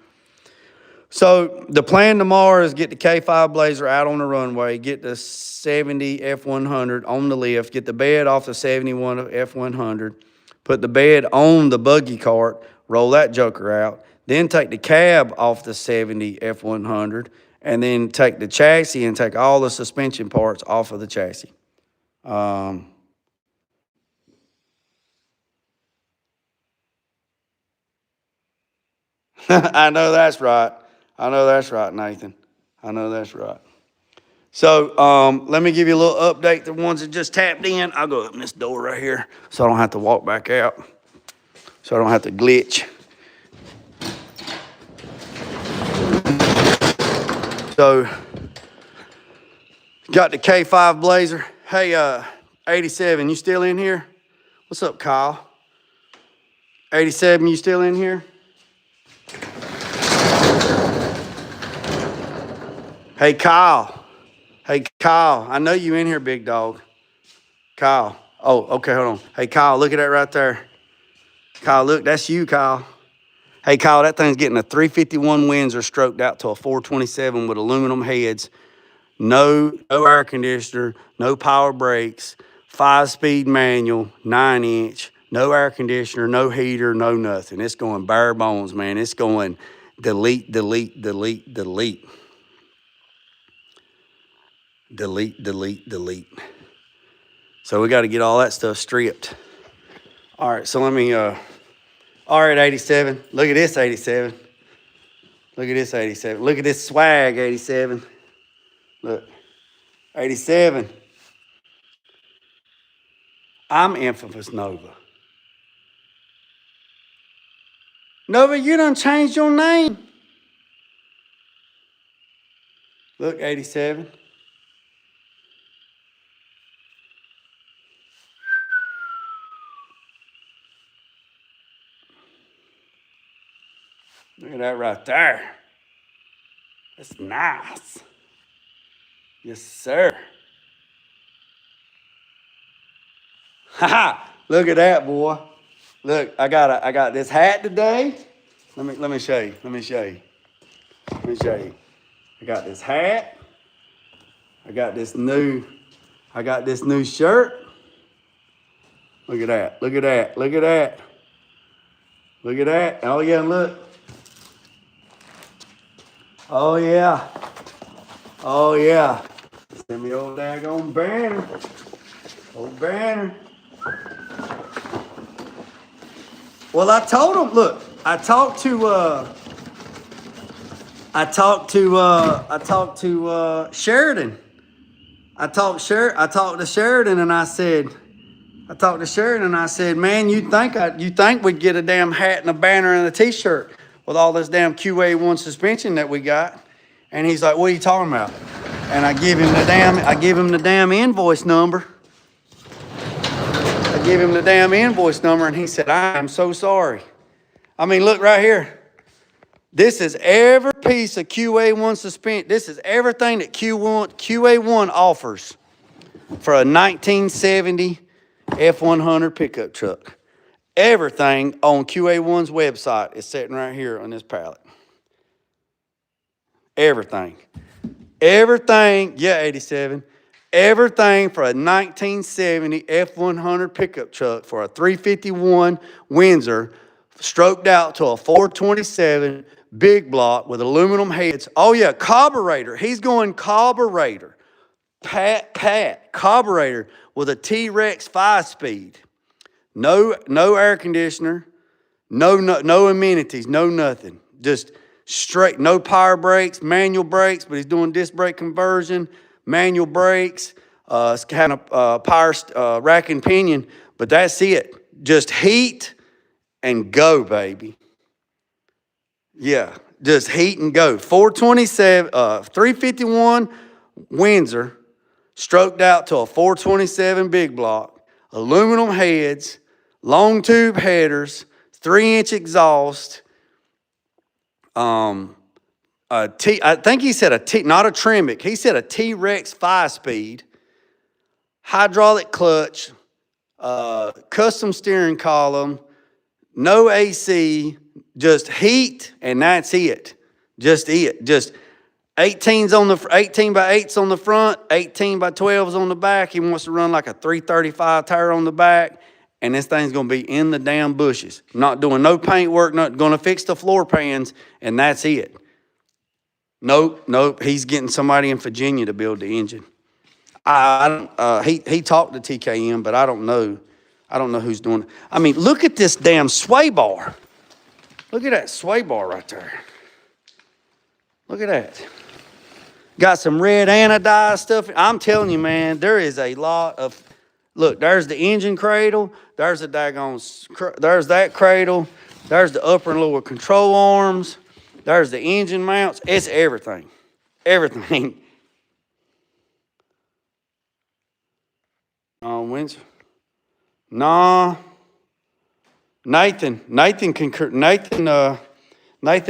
So the plan tomorrow is get the K5 Blazer out on the runway, get the 70 F100 on the lift, get the bed off the 71 F100, put the bed on the buggy cart, roll that joker out, then take the cab off the 70 F100, and then take the chassis and take all the suspension parts off of the chassis. I know that's right. I know that's right, Nathan. I know that's right. So let me give you a little update. The ones that just tapped in, I'll go open this door right here so I don't have to walk back out, so I don't have to glitch. So, got the K5 Blazer. Hey, 87, you still in here? What's up, Kyle? 87, you still in here? Hey, Kyle. Hey, Kyle, I know you in here, big dog. Kyle. Oh, okay, hold on. Hey, Kyle, look at that right there. Kyle, look, that's you, Kyle. Hey, Kyle, that thing's getting a 351 Windsor stroked out to a 427 with aluminum heads. No air conditioner, no power brakes, 5-speed manual, 9-inch, no air conditioner, no heater, no nothing. It's going bare bones, man. It's going delete, delete, delete, delete. Delete, delete, delete. So we got to get all that stuff stripped. All right, so let me, all right, 87. Look at this, 87. Look at this, 87. Look at this swag, 87. Look, 87. I'm infamous Nova. Nova, you done changed your name. Look, 87. Look at that right there. That's nice. Yes, sir. Ha! Look at that, boy. Look, I got this hat today. Let me show you. Let me show you. Let me show you. I got this hat. I got this new shirt. Look at that. Look at that. Look at that. Look at that. Oh yeah, look. Oh yeah. Oh yeah. Send me old daggone banner. Old banner. Well, I told him, look, I talked to Sheridan. I talked to Sheridan and I said, man, you think we'd get a damn hat and a banner and a t-shirt with all this damn QA1 suspension that we got? And he's like, what are you talking about? And I give him the damn invoice number. I give him the damn invoice number and he said, I am so sorry. I mean, look right here. This is every piece of QA1 suspension. This is everything that QA1 offers for a 1970 F100 pickup truck. Everything on QA1's website is sitting right here on this pallet. Everything. Everything, yeah, 87. Everything for a 1970 F100 pickup truck for a 351 Windsor, stroked out to a 427 big block with aluminum heads. Oh yeah, carburetor. He's going carburetor. Carburetor with a T-Rex 5-speed. No air conditioner, no amenities, no nothing. Just straight, no power brakes, manual brakes, but he's doing disc brake conversion, manual brakes, it's kind of power rack and pinion, but that's it. Just heat and go, baby. Yeah, just heat and go. 427, 351 Windsor, stroked out to a 427 big block, aluminum heads, long tube headers, 3-inch exhaust, I think he said not a Tremec. He said a T-Rex 5-speed, hydraulic clutch, custom steering column, no AC, just heat, and that's it. Just it. Just 18 by 8s on the front, 18 by 12s on the back. He wants to run like a 335 tire on the back, and this thing's going to be in the damn bushes. Not doing no paint work, not going to fix the floor pans, and that's it. Nope. He's getting somebody in Virginia to build the engine. He talked to TKM, but I don't know. I don't know who's doing it. I mean, look at this damn sway bar. Look at that sway bar right there. Look at that. Got some red anodized stuff. I'm telling you, man, there is a lot of. Look, there's the engine cradle. There's the daggone. There's that cradle. There's the upper and lower control arms. There's the engine mounts. It's everything. Everything. Windsor. Nah. Nathan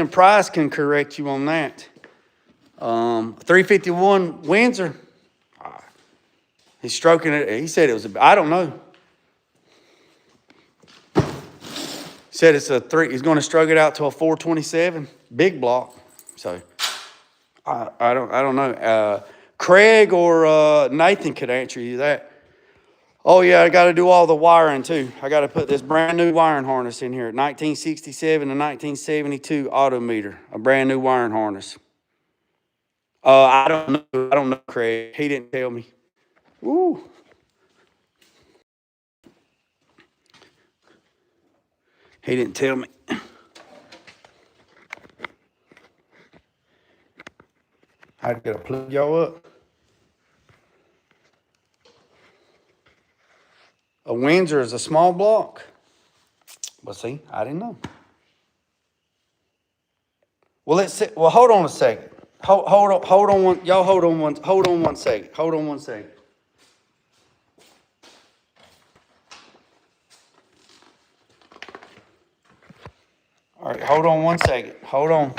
Price can correct you on that. 351 Windsor. He's stroking it. He said it was I don't know. He said it's a 3. He's going to stroke it out to a 427 big block. So I don't know. Craig or Nathan could answer you that. Oh yeah, I got to do all the wiring too. I got to put this brand new wiring harness in here. 1967 to 1972 autometer, a brand new wiring harness. I don't know, Craig. He didn't tell me. Woo. He didn't tell me. I gotta plug y'all up. A Windsor is a small block. Well, see, I didn't know. Well, let's see. Well, hold on a second. Hold on one. Y'all hold on one second. Hold on one second. All right, hold on one second. Hold on.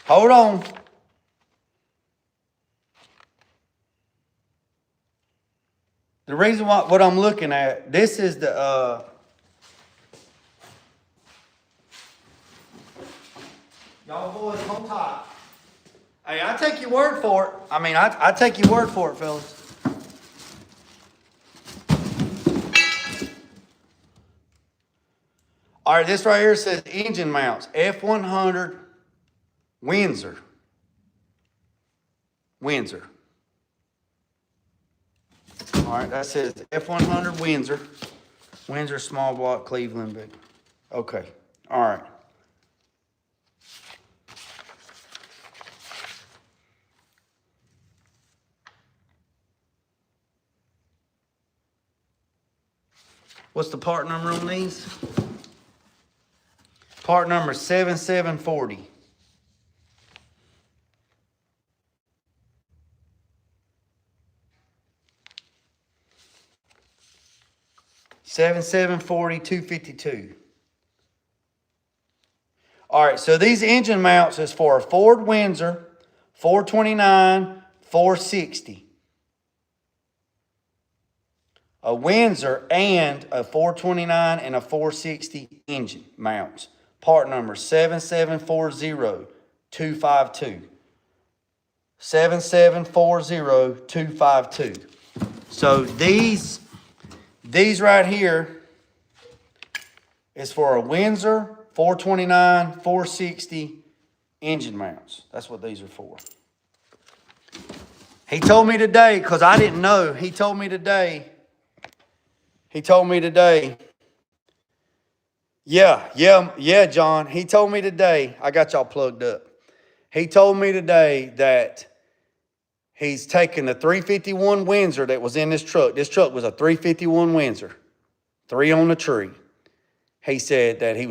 Hold on. The reason what I'm looking at, this is the y'all boys hold tight. Hey, I take your word for it. I mean, I take your word for it, fellas. All right, this right here says engine mounts, F100 Windsor. All right, that says F100 Windsor. Windsor, small block, Cleveland, big. Okay, all right. What's the part number on these? Part number 7740. $7,740,252. All right, so these engine mounts is for a Ford Windsor 429, 460. A Windsor and a 429 and a 460 engine mounts. Part number 7740252. 7740252. So these right here is for a Windsor 429, 460 engine mounts. That's what these are for. He told me today, because I didn't know, he told me today, yeah, John. He told me today, I got y'all plugged up. He told me today that he's taking the 351 Windsor that was in this truck. This truck was a 351 Windsor, 3 on the tree. He said that he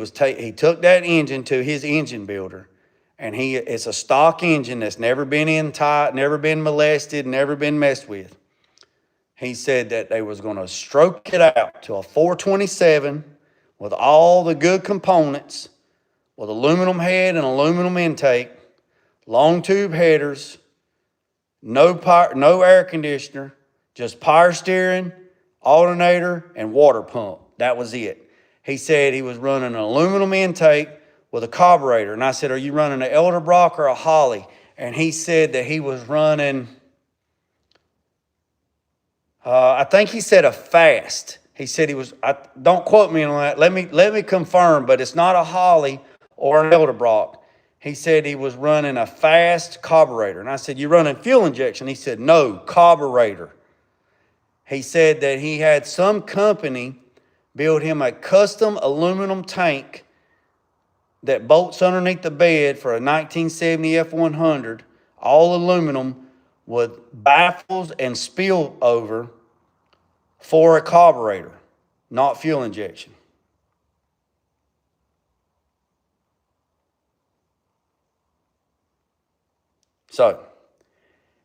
took that engine to his engine builder, and it's a stock engine that's never been in tight, never been molested, never been messed with. He said that they was going to stroke it out to a 427 with all the good components, with aluminum head and aluminum intake, long tube headers, no air conditioner, just power steering, alternator, and water pump. That was it. He said he was running an aluminum intake with a carburetor. And I said, are you running an Elderbrock or a Holly? And he said that he was running, I think he said a fast. He said he was, don't quote me on that. Let me confirm, but it's not a Holly or an Elderbrock. He said he was running a fast carburetor. And I said, you running fuel injection? He said, no, carburetor. He said that he had some company build him a custom aluminum tank that bolts underneath the bed for a 1970 F100, all aluminum with baffles and spillover for a carburetor, not fuel injection. So,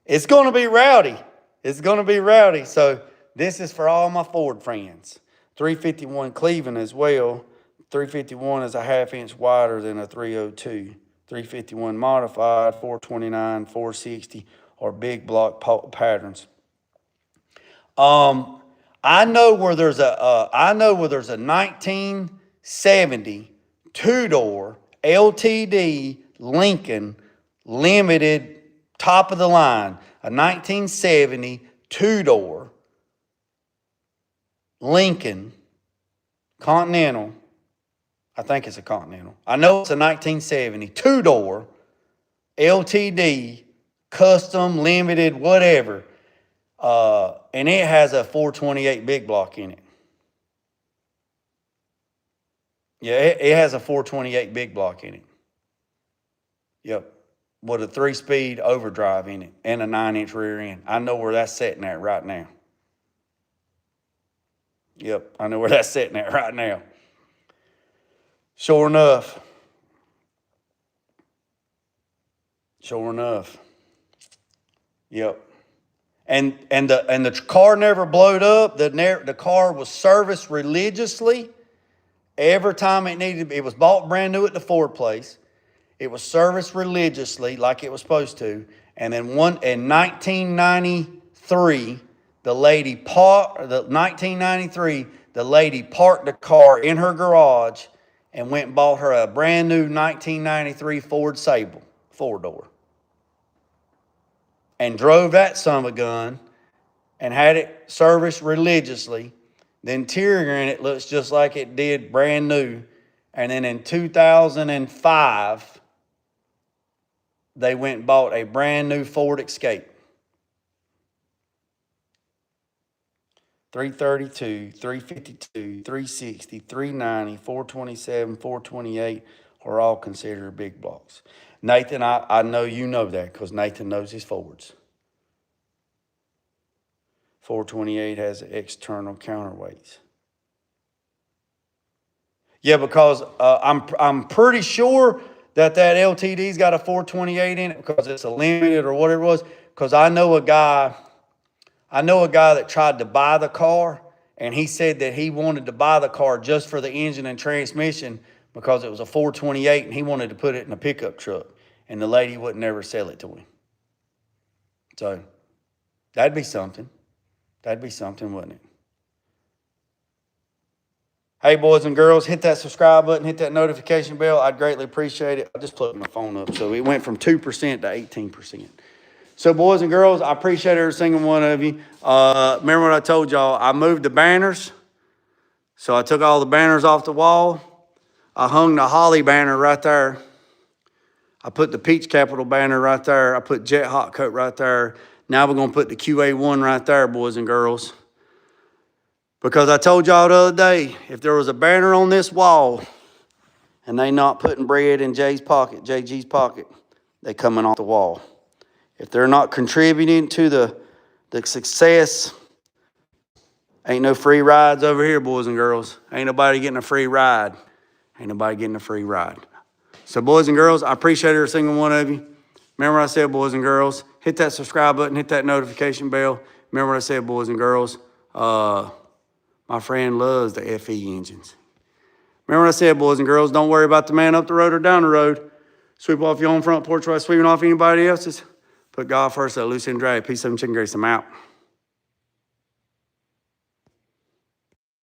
it's going to be rowdy. It's going to be rowdy. So, this is for all my Ford friends. 351 Cleveland as well. 351 is a half-inch wider than a 302. 351 modified, 429, 460, or big block patterns. I know where there's a 1970 two-door LTD Lincoln Limited top of the line, a 1970 two-door Lincoln Continental. I think it's a Continental. I know it's a 1970 two-door LTD custom limited whatever, and it has a 428 big block in it. Yeah, it has a 428 big block in it. Yep. With a 3-speed overdrive in it and a 9-inch rear end. I know where that's sitting at right now. Yep, I know where that's sitting at right now. Sure enough. Sure enough. Yep. And the car never blowed up. The car was serviced religiously every time it needed. It was bought brand new at the Ford place. It was serviced religiously like it was supposed to. And then in 1993, the lady parked the car in her garage and went and bought her a brand new 1993 Ford Sable 4-door. And drove that son of a gun and had it serviced religiously. The interior in it looks just like it did brand new. And then in 2005, they went and bought a brand new Ford Escape. 332, 352, 360, 390, 427, 428 are all considered big blocks. Nathan, I know you know that because Nathan knows his Fords. 428 has external counterweights. Yeah, because I'm pretty sure that LTD's got a 428 in it because it's a limited or whatever it was. Because I know a guy that tried to buy the car, and he said that he wanted to buy the car just for the engine and transmission because it was a 428 and he wanted to put it in a pickup truck, and the lady would never sell it to him. So that'd be something. That'd be something, wouldn't it? Hey, boys and girls, hit that subscribe button, hit that notification bell. I'd greatly appreciate it. I just plugged my phone up, so it went from 2% to 18%. So, boys and girls, I appreciate every single one of you. Remember what I told y'all? I moved the banners. So I took all the banners off the wall. I hung the Holly banner right there. I put the Peach Capital banner right there. I put Jet Hot Coat right there. Now we're going to put the QA1 right there, boys and girls. Because I told y'all the other day, if there was a banner on this wall and they not putting bread in JG's pocket, they coming off the wall. If they're not contributing to the success, ain't no free rides over here, boys and girls. Ain't nobody getting a free ride. Ain't nobody getting a free ride. So, boys and girls, I appreciate every single one of you. Remember what I said, boys and girls. Hit that subscribe button. Hit that notification bell. Remember what I said, boys and girls. My friend loves the FE engines. Remember what I said, boys and girls, don't worry about the man up the road or down the road. Sweep off your own front porch while sweeping off anybody else's. Put God first, let loose and drag. Peace, 7 chicken grace. I'm out.